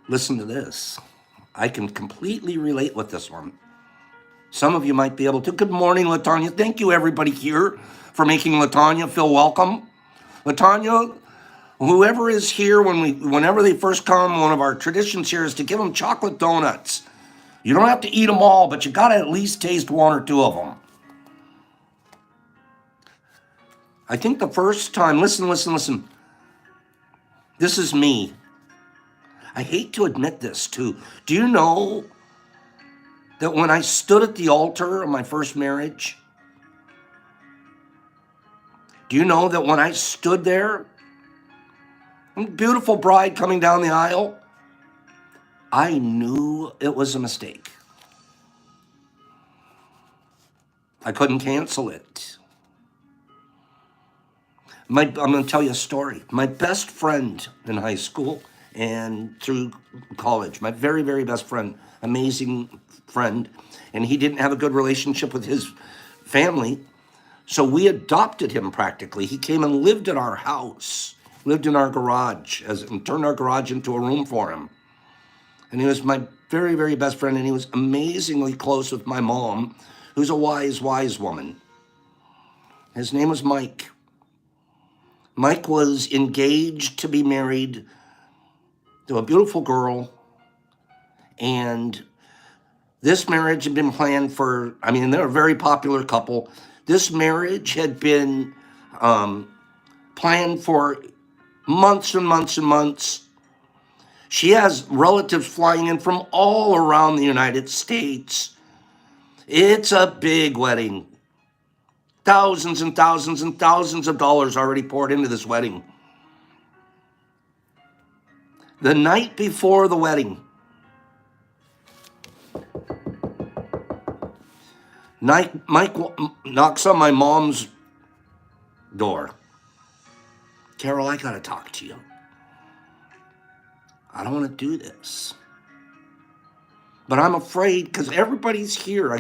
Listen to this. I can completely relate with this one. Some of you might be able to. Good morning, LaTanya. Thank you, everybody here, for making LaTanya feel welcome. LaTanya, whoever is here, whenever they first come, one of our traditions here is to give them chocolate donuts. You don't have to eat them all, but you got to at least taste one or two of them. I think the first time, listen. This is me. I hate to admit this too. Do you know that when I stood at the altar of my first marriage, do you know that when I stood there, beautiful bride coming down the aisle, I knew it was a mistake. I couldn't cancel it. I'm going to tell you a story. My best friend in high school and through college, my very, very best friend, amazing friend, and he didn't have a good relationship with his family, so we adopted him practically. He came and lived at our house, lived in our garage, and turned our garage into a room for him. And he was my very, very best friend, and he was amazingly close with my mom, who's a wise, wise woman. His name was Mike. Mike was engaged to be married to a beautiful girl, and this marriage had been planned for, they're a very popular couple. This marriage had been planned for months and months and months. She has relatives flying in from all around the United States. It's a big wedding. Thousands and thousands and thousands of dollars already poured into this wedding. The night before the wedding, Mike knocks on my mom's door. Carol, I gotta talk to you. I don't want to do this, but I'm afraid because everybody's here.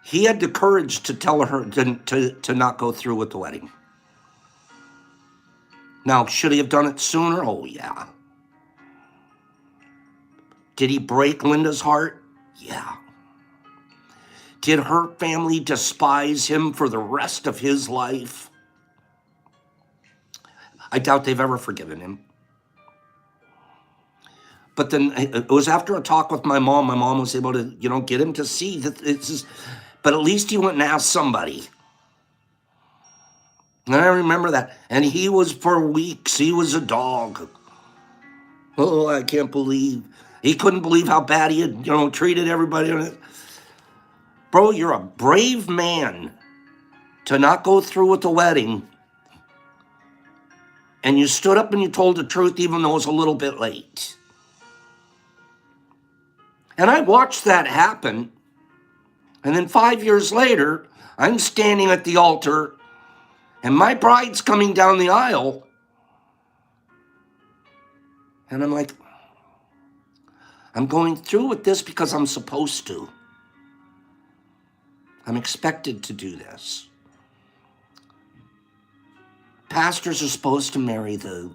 He had the courage to tell her to not go through with the wedding. Now, should he have done it sooner? Oh, yeah. Did he break Linda's heart? Yeah. Did her family despise him for the rest of his life? I doubt they've ever forgiven him. But then it was after a talk with my mom. My mom was able to, get him to see that but at least he went and asked somebody. And I remember that. And he was, for weeks, he was a dog. Oh, I can't believe. He couldn't believe how bad he had, treated everybody. Bro, you're a brave man to not go through with the wedding. And you stood up and you told the truth even though it was a little bit late. And I watched that happen. And then 5 years later, I'm standing at the altar and my bride's coming down the aisle. And I'm like, I'm going through with this because I'm supposed to. I'm expected to do this. Pastors are supposed to marry the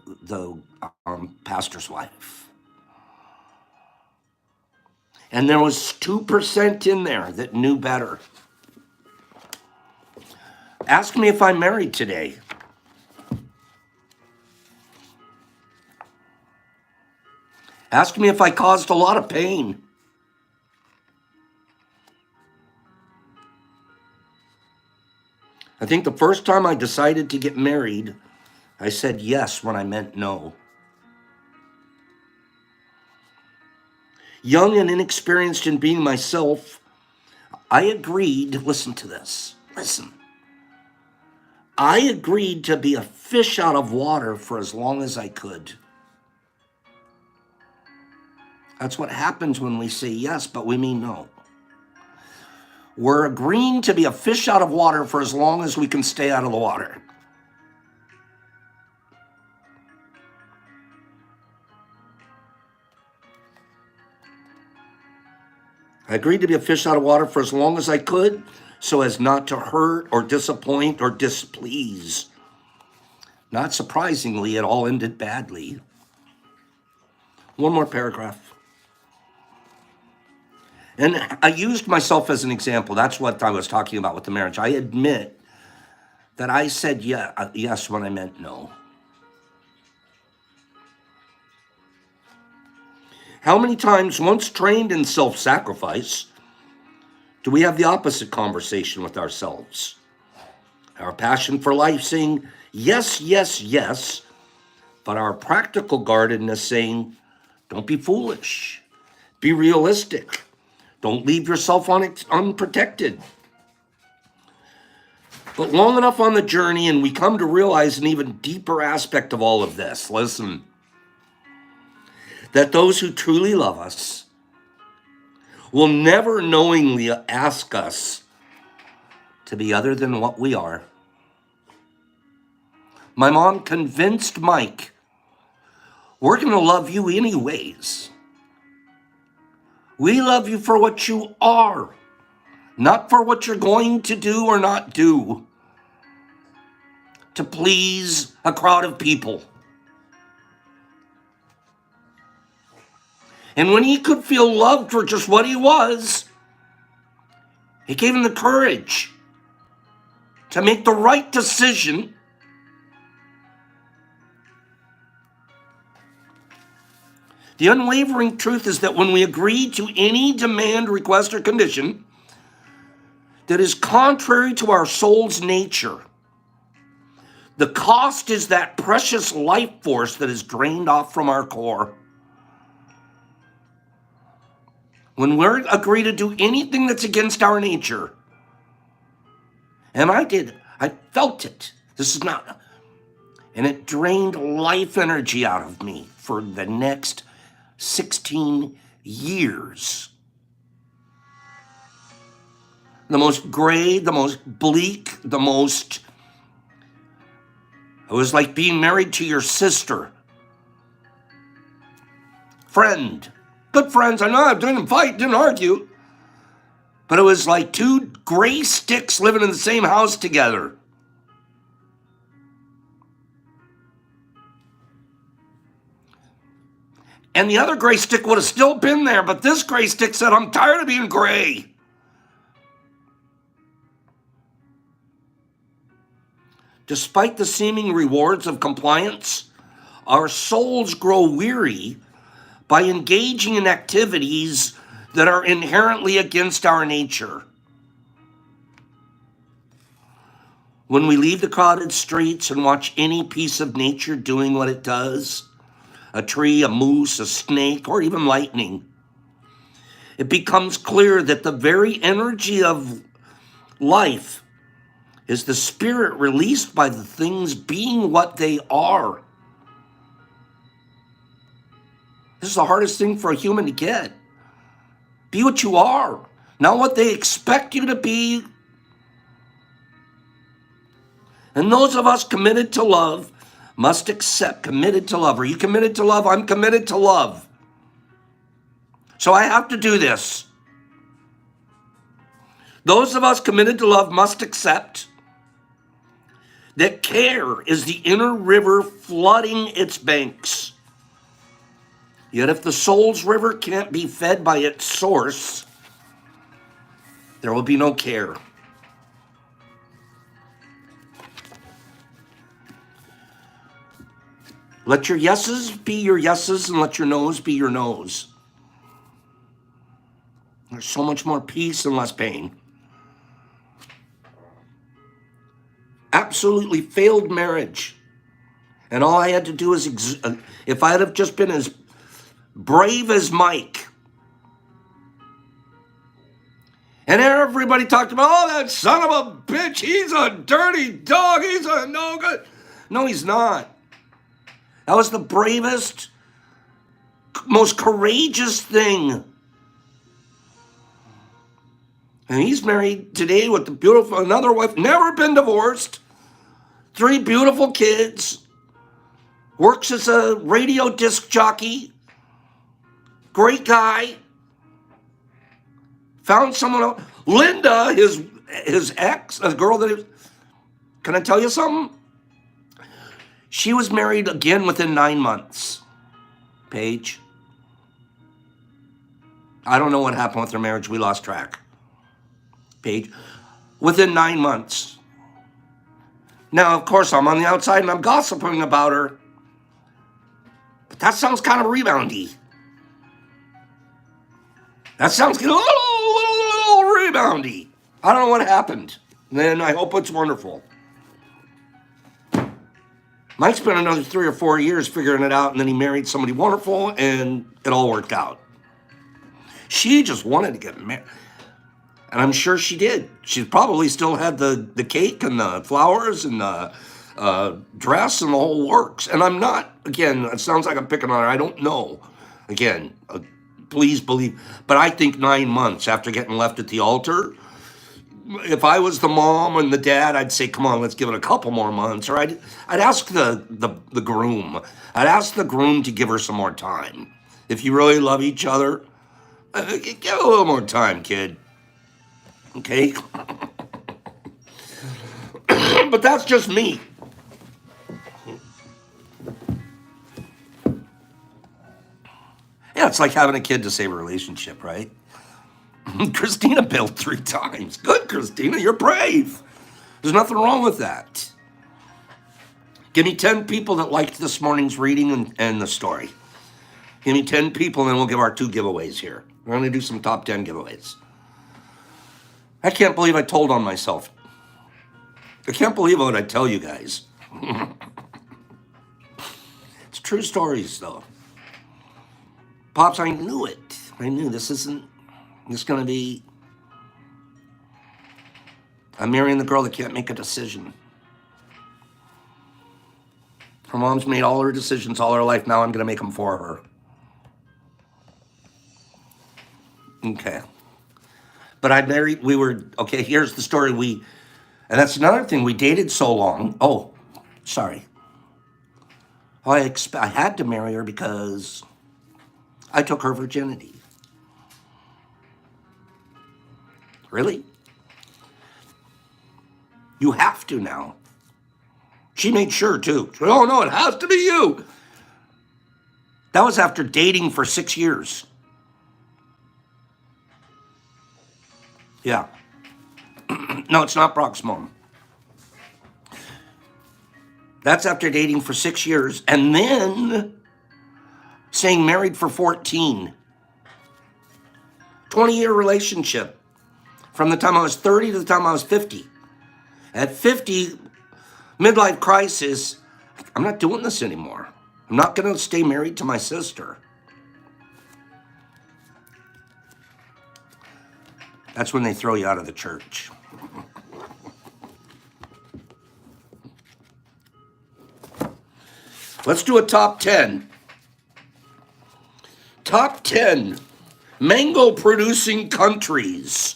pastor's wife. And there was 2% in there that knew better. Ask me if I'm married today. Ask me if I caused a lot of pain. I think the first time I decided to get married, I said yes when I meant no. Young and inexperienced in being myself, I agreed, listen to this, listen. I agreed to be a fish out of water for as long as I could. That's what happens when we say yes, but we mean no. We're agreeing to be a fish out of water for as long as we can stay out of the water. I agreed to be a fish out of water for as long as I could, so as not to hurt or disappoint or displease. Not surprisingly, it all ended badly. One more paragraph. And I used myself as an example. That's what I was talking about with the marriage. I admit that I said yes when I meant no. How many times, once trained in self-sacrifice, do we have the opposite conversation with ourselves? Our passion for life saying, yes, yes, yes, but our practical guardedness saying, don't be foolish, be realistic, don't leave yourself unprotected. But long enough on the journey, and we come to realize an even deeper aspect of all of this. Listen, that those who truly love us will never knowingly ask us to be other than what we are. My mom convinced Mike, we're going to love you anyways. We love you for what you are, not for what you're going to do or not do to please a crowd of people. And when he could feel loved for just what he was, it gave him the courage to make the right decision. The unwavering truth is that when we agree to any demand, request, or condition that is contrary to our soul's nature, the cost is that precious life force that is drained off from our core. When we agree to do anything that's against our nature, and I felt it. This is not, and it drained life energy out of me for the next 16 years. The most gray, the most bleak, it was like being married to your sister. Friend. Good friends, I know I didn't fight, didn't argue. But it was like two gray sticks living in the same house together. And the other gray stick would have still been there, but this gray stick said, I'm tired of being gray. Despite the seeming rewards of compliance, our souls grow weary by engaging in activities that are inherently against our nature. When we leave the crowded streets and watch any piece of nature doing what it does, a tree, a moose, a snake, or even lightning, it becomes clear that the very energy of life is the spirit released by the things being what they are. This is the hardest thing for a human to get. Be what you are, not what they expect you to be. And those of us committed to love must accept, committed to love. Are you committed to love? I'm committed to love. So I have to do this. Those of us committed to love must accept that care is the inner river flooding its banks. Yet if the soul's river can't be fed by its source, there will be no care. Let your yeses be your yeses and let your noes be your noes. There's so much more peace and less pain. Absolutely failed marriage. And all I had to do is, if I had have just been as brave as Mike And everybody talked about, oh, that son of a bitch, he's a dirty dog, he's a no good. No, he's not. That was the bravest, most courageous thing. And he's married today with the beautiful, another wife, never been divorced, 3 beautiful kids, works as a radio disc jockey, great guy. Found someone else. Linda, his ex, a girl that he was, can I tell you something? She was married again within 9 months. Paige. I don't know what happened with their marriage. We lost track. Paige. Within 9 months. Now, of course, I'm on the outside and I'm gossiping about her. But that sounds kind of reboundy. That sounds a little reboundy. I don't know what happened. And I hope it's wonderful. Mike spent another 3 or 4 years figuring it out, and then he married somebody wonderful, and it all worked out. She just wanted to get married. And I'm sure she did. She probably still had the cake and the flowers and the dress and the whole works. And I'm not, again, it sounds like I'm picking on her. I don't know. Again, please believe. But I think 9 months after getting left at the altar, if I was the mom and the dad, I'd say, come on, let's give it a couple more months. Or I'd ask the groom. I'd ask the groom to give her some more time. If you really love each other, give it a little more time, kid. Okay? But that's just me. Yeah, it's like having a kid to save a relationship, right? Christina bailed 3 times. Good, Christina, you're brave. There's nothing wrong with that. Give me 10 people that liked this morning's reading and the story. Give me 10 people, and then we'll give our 2 giveaways here. We're going to do some top 10 giveaways. I can't believe I told on myself. I can't believe what I tell you guys. It's true stories, though. Pops, I knew it. I knew this isn't. It's going to be. I'm marrying the girl that can't make a decision. Her mom's made all her decisions all her life. Now I'm going to make them for her. Okay. But I married, okay, here's the story. And that's another thing. We dated so long. Oh, sorry. I had to marry her because I took her virginity. Really? You have to now. She made sure, too. She said, oh, no, it has to be you. That was after dating for 6 years. Yeah. No, it's not Brock's mom. That's after dating for 6 years and then saying married for 14. 20-year relationship from the time I was 30 to the time I was 50. At 50, midlife crisis, I'm not doing this anymore. I'm not going to stay married to my sister. That's when they throw you out of the church. Let's do a top 10. Top 10 mango producing countries.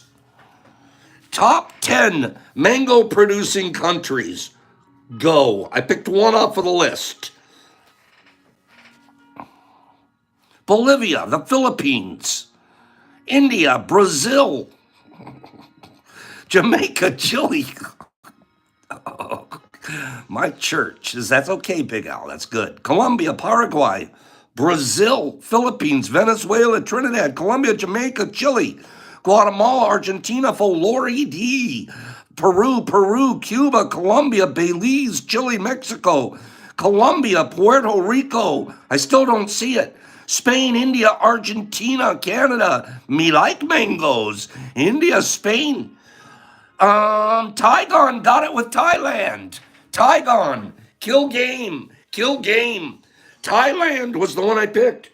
Top 10 mango producing countries. Go. I picked one off of the list. Bolivia, the Philippines, India, Brazil, Jamaica, Chile. Oh, my church says that's okay, Big Al. That's good. Colombia, Paraguay, Brazil, Philippines, Venezuela, Trinidad, Colombia, Jamaica, Chile, Guatemala, Argentina, Florida, Peru, Cuba, Colombia, Belize, Chile, Mexico, Colombia, Puerto Rico. I still don't see it. Spain, India, Argentina, Canada. Me like mangoes. India, Spain. Taiwan, got it with Thailand. Taiwan, kill game. Thailand was the one I picked.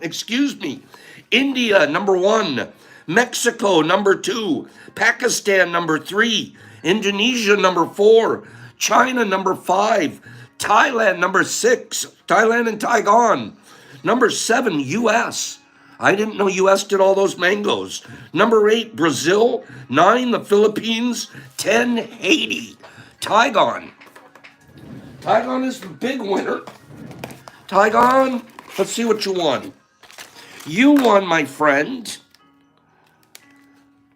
Excuse me. India, number 1. Mexico, number 2. Pakistan, number 3. Indonesia, number 4. China, number 5. Thailand, number 6. Thailand and Taiwan. Number 7, U.S. I didn't know U.S. did all those mangoes. Number 8, Brazil. 9, the Philippines. 10, Haiti. Taiwan. Taiwan is the big winner. Taiwan, let's see what you won. You won, my friend,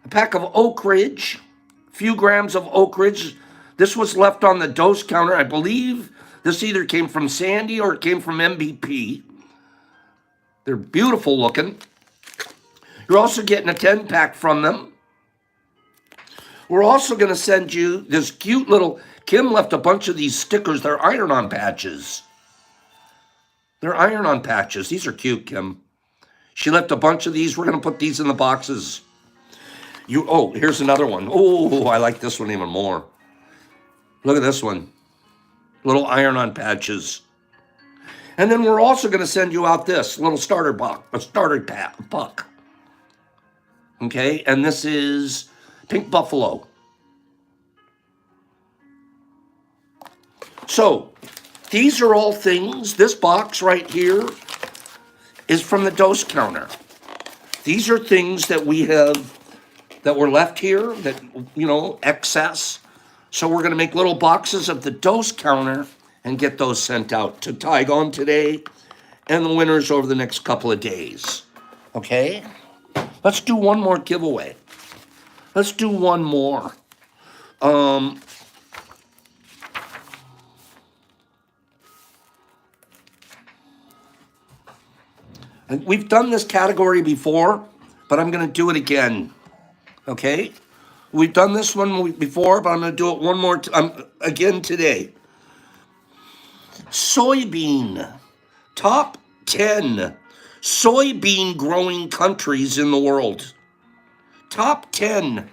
a pack of Oak Ridge, a few grams of Oak Ridge. This was left on the dose counter. I believe this either came from Sandy or it came from MVP. They're beautiful looking. You're also getting a 10-pack from them. We're also going to send you this cute little, Kim left a bunch of these stickers. They're iron-on patches. They're iron-on patches. These are cute, Kim. She left a bunch of these. We're going to put these in the boxes. Here's another one. Oh, I like this one even more. Look at this one. Little iron-on patches. And then we're also going to send you out this little starter puck. Okay, and this is Pink Buffalo. So, these are all things. This box right here is from the dose counter. These are things that we have, that were left here, that, excess. So we're going to make little boxes of the dose counter and get those sent out to Taiwan today and the winners over the next couple of days. Okay? Let's do one more giveaway. Let's do one more. We've done this category before, but I'm going to do it again. Okay? We've done this one before, but I'm going to do it one more again today. Soybean. Top 10 soybean growing countries in the world. Top 10.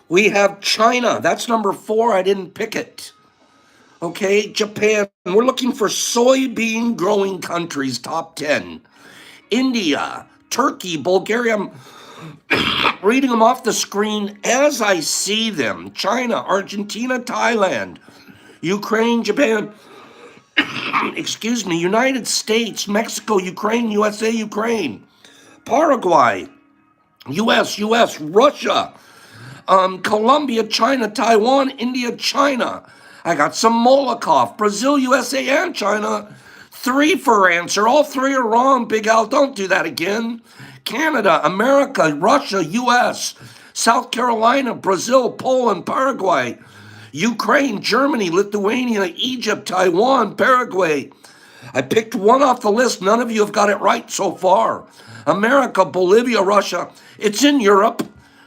We have China. That's number 4. I didn't pick it. Okay, Japan. We're looking for soybean growing countries, top 10. India, Turkey, Bulgaria. I'm reading them off the screen as I see them. China, Argentina, Thailand, Ukraine, Japan, United States, Mexico, Ukraine, USA, Ukraine, Paraguay, US, Russia, Colombia, China, Taiwan, India, China. I got some Molotov, Brazil, USA, and China. 3 for answer. All 3 are wrong, Big Al. Don't do that again. Canada, America, Russia, US, South Carolina, Brazil, Poland, Paraguay, Ukraine, Germany, Lithuania, Egypt, Taiwan, Paraguay. I picked one off the list. None of you have got it right so far. America, Bolivia, Russia. It's in Europe.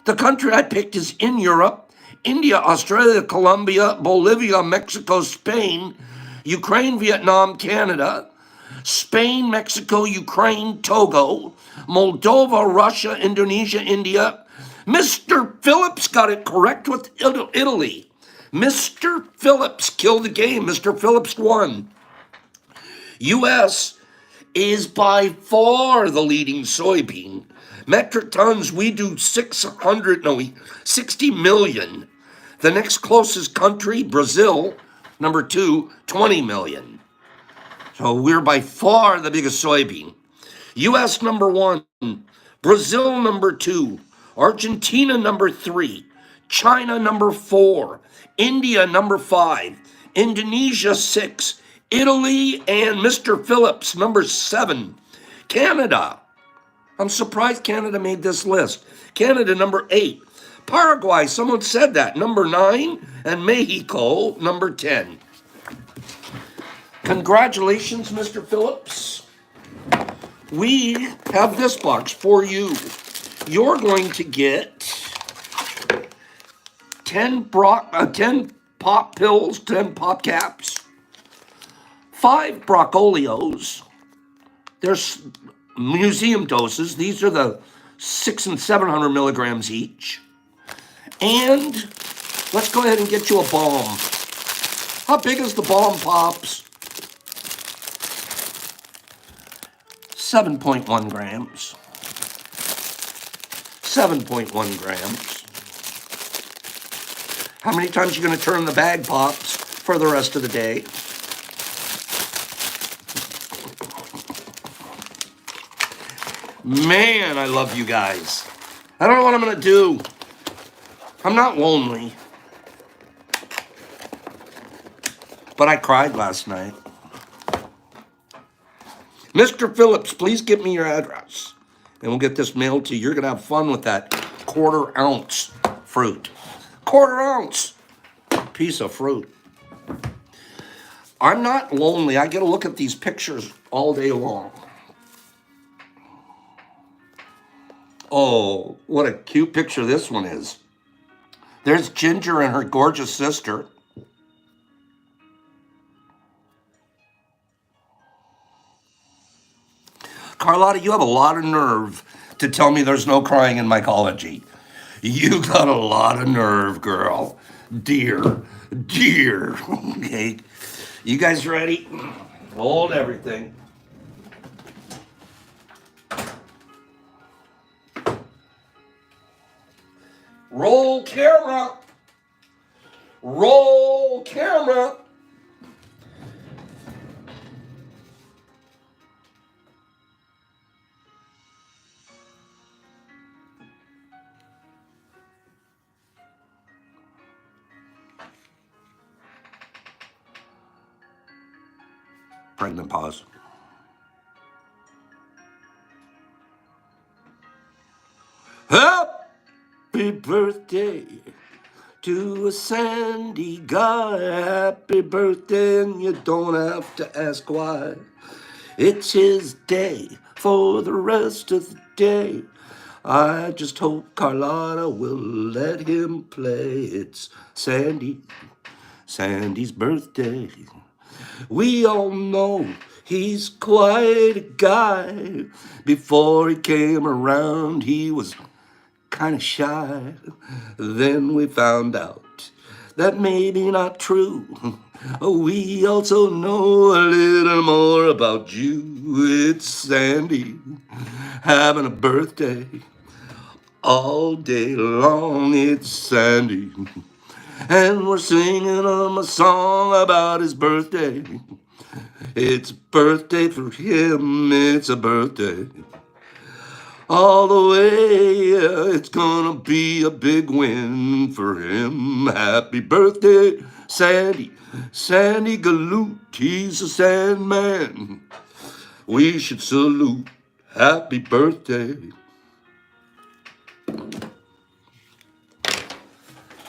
The country I picked is in Europe. India, Australia, Colombia, Bolivia, Mexico, Spain, Ukraine, Vietnam, Canada, Spain, Mexico, Ukraine, Togo, Moldova, Russia, Indonesia, India. Mr. Phillips got it correct with Italy. Mr. Phillips killed the game. Mr. Phillips won. U.S. is by far the leading soybean. Metric tons, we do 60 million. The next closest country, Brazil, number 2, 20 million. So we're by far the biggest soybean. U.S. number 1, Brazil number 2, Argentina number 3, China number 4, India number 5, Indonesia 6, Italy and Mr. Phillips number 7, Canada. I'm surprised Canada made this list. Canada number 8, Paraguay, someone said that, number 9, and Mexico number 10. Congratulations, Mr. Phillips. We have this box for you. You're going to get 10 pop pills, 10 pop caps, 5 broccolios. There's museum doses. These are the 600 and 700 milligrams each. And let's go ahead and get you a bomb. How big is the bomb, Pops? 7.1 grams. 7.1 grams. How many times are you going to turn the bag pops for the rest of the day? Man, I love you guys. I don't know what I'm going to do. I'm not lonely. But I cried last night. Mr. Phillips, please give me your address. And we'll get this mailed to you. You're going to have fun with that 1/4 ounce fruit. 1/4 ounce piece of fruit. I'm not lonely. I get to look at these pictures all day long. Oh, what a cute picture this one is. There's Ginger and her gorgeous sister. Carlotta, you have a lot of nerve to tell me there's no crying in mycology. You got a lot of nerve, girl. Dear. Okay. You guys ready? Hold everything. Roll camera. Roll camera. Pregnant pause. Happy birthday to a Sandy guy. Happy birthday, and you don't have to ask why. It's his day for the rest of the day. I just hope Carlotta will let him play. It's Sandy's birthday. We all know he's quite a guy. Before he came around, he was kind of shy. Then we found out that maybe not true. We also know a little more about you. It's Sandy having a birthday all day long. It's Sandy, and we're singing him a song about his birthday. It's a birthday for him, it's a birthday all the way. It's gonna be a big win for him. Happy birthday, Sandy, Sandy Galoot, he's a Sandman. We should salute. Happy birthday.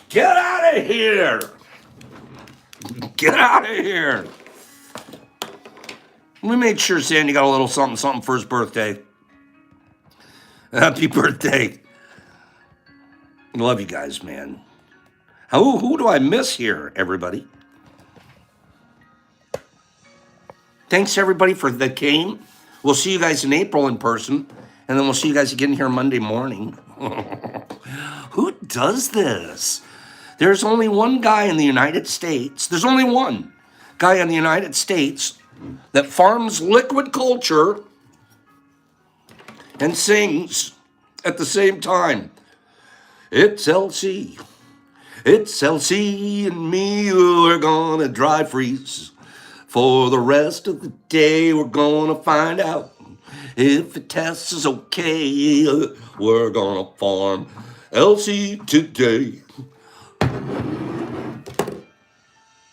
Get out of here! Get out of here! We made sure Sandy got a little something for his birthday. Happy birthday. Love you guys, man. Who do I miss here, everybody? Thanks, everybody, for that came. We'll see you guys in April in person, and then we'll see you guys again here Monday morning. Who does this? There's only one guy in the United States. There's only one guy in the United States that farms liquid culture and sings at the same time. It's LC. It's LC and me. We're gonna dry freeze. For the rest of the day, we're gonna find out if the test is okay. We're gonna farm LC today.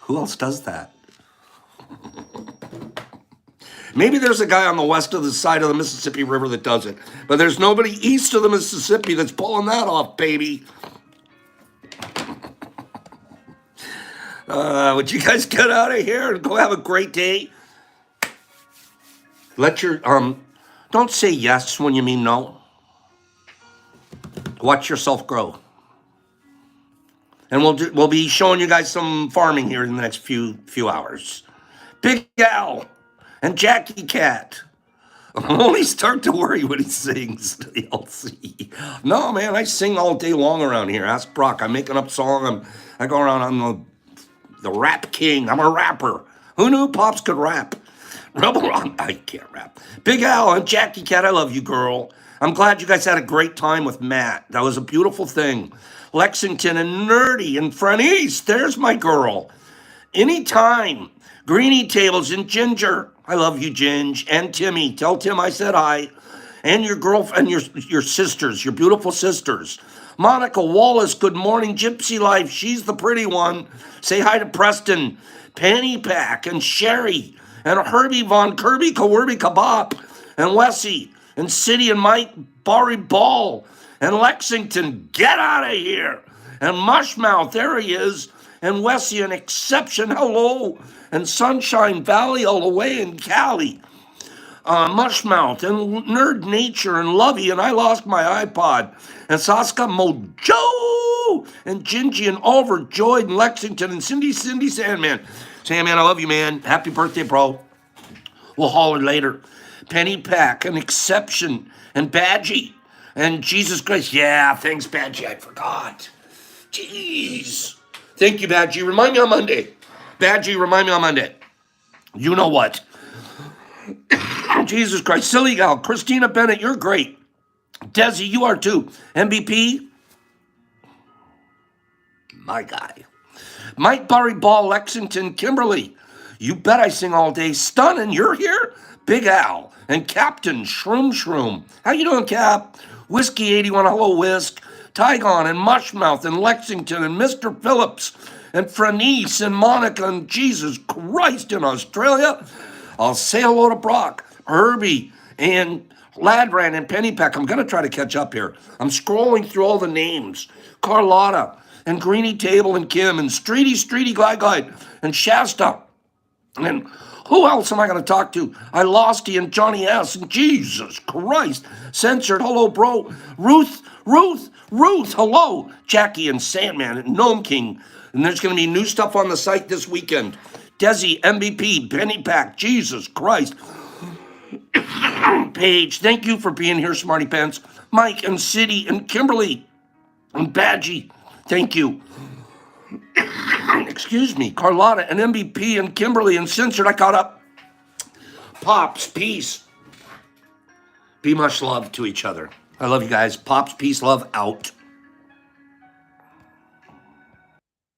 Who else does that? Maybe there's a guy on the west of the side of the Mississippi River that does it, but there's nobody east of the Mississippi that's pulling that off, baby. Would you guys get out of here and go have a great day? Let your, don't say yes when you mean no. Watch yourself grow. And we'll be showing you guys some farming here in the next few hours. Big Al and Jackie Cat. I'm only start to worry when he sings to the LC. No, man, I sing all day long around here. Ask Brock. I'm making up song. I go around. I'm the rap king. I'm a rapper. Who knew Pops could rap? Rebel Ron. I can't rap. Big Al and Jackie Cat, I love you, girl. I'm glad you guys had a great time with Matt. That was a beautiful thing. Lexington and Nerdy and Frenice, there's my girl. Anytime. Greenie Tables and Ginger. I love you, Ginge. And Timmy. Tell Tim I said hi. And your girlfriend, your sisters, your beautiful sisters. Monica Wallace, good morning, Gypsy Life. She's the pretty one. Say hi to Preston, Penny Pack, and Sherry, and Herbie Von Kirby, Kawerby Kabop, and Wessie, and City and Mike, Barry Ball, and Lexington. Get out of here. And Mushmouth, there he is. And Wessie, an exception, hello. And Sunshine Valley all the way in Cali. Mushmouth and Nerd Nature and Lovey and I Lost My iPod and Saska Mojo and Gingy and Oliver Joy and Lexington and Cindy Sandman. Sandman, I love you, man. Happy birthday, bro. We'll holler later. Penny Pack and Exception and Badgie and Jesus Christ. Yeah, thanks, Badgie. I forgot. Jeez. Thank you, Badgie. Remind me on Monday. Badgie, remind me on Monday. You know what? Jesus Christ. Silly gal. Christina Bennett, you're great. Desi, you are too. MVP? My guy. Mike Barry Ball, Lexington, Kimberly. You bet I sing all day. Stunning, you're here? Big Al. And Captain Shroom. How you doing, Cap? Whiskey 81, hello, Whisk. Tygon and Mushmouth and Lexington and Mr. Phillips and Frenice and Monica and Jesus Christ in Australia. I'll say hello to Brock, Herbie, and Ladran and Pennypack. I'm going to try to catch up here. I'm scrolling through all the names. Carlotta and Greenie Table and Kim and Streety Glide and Shasta. And who else am I going to talk to? I lost you and Johnny S. and Jesus Christ. Censored, hello, bro. Ruth, hello. Jackie and Sandman and Gnome King. And there's going to be new stuff on the site this weekend. Desi, MVP, Penny Pack, Jesus Christ. Paige, thank you for being here, Smarty Pants. Mike and City and Kimberly and Badgie, thank you. Excuse me, Carlotta and MVP and Kimberly and Censored, I caught up. Pops, peace. Be much love to each other. I love you guys. Pops, peace, love, out.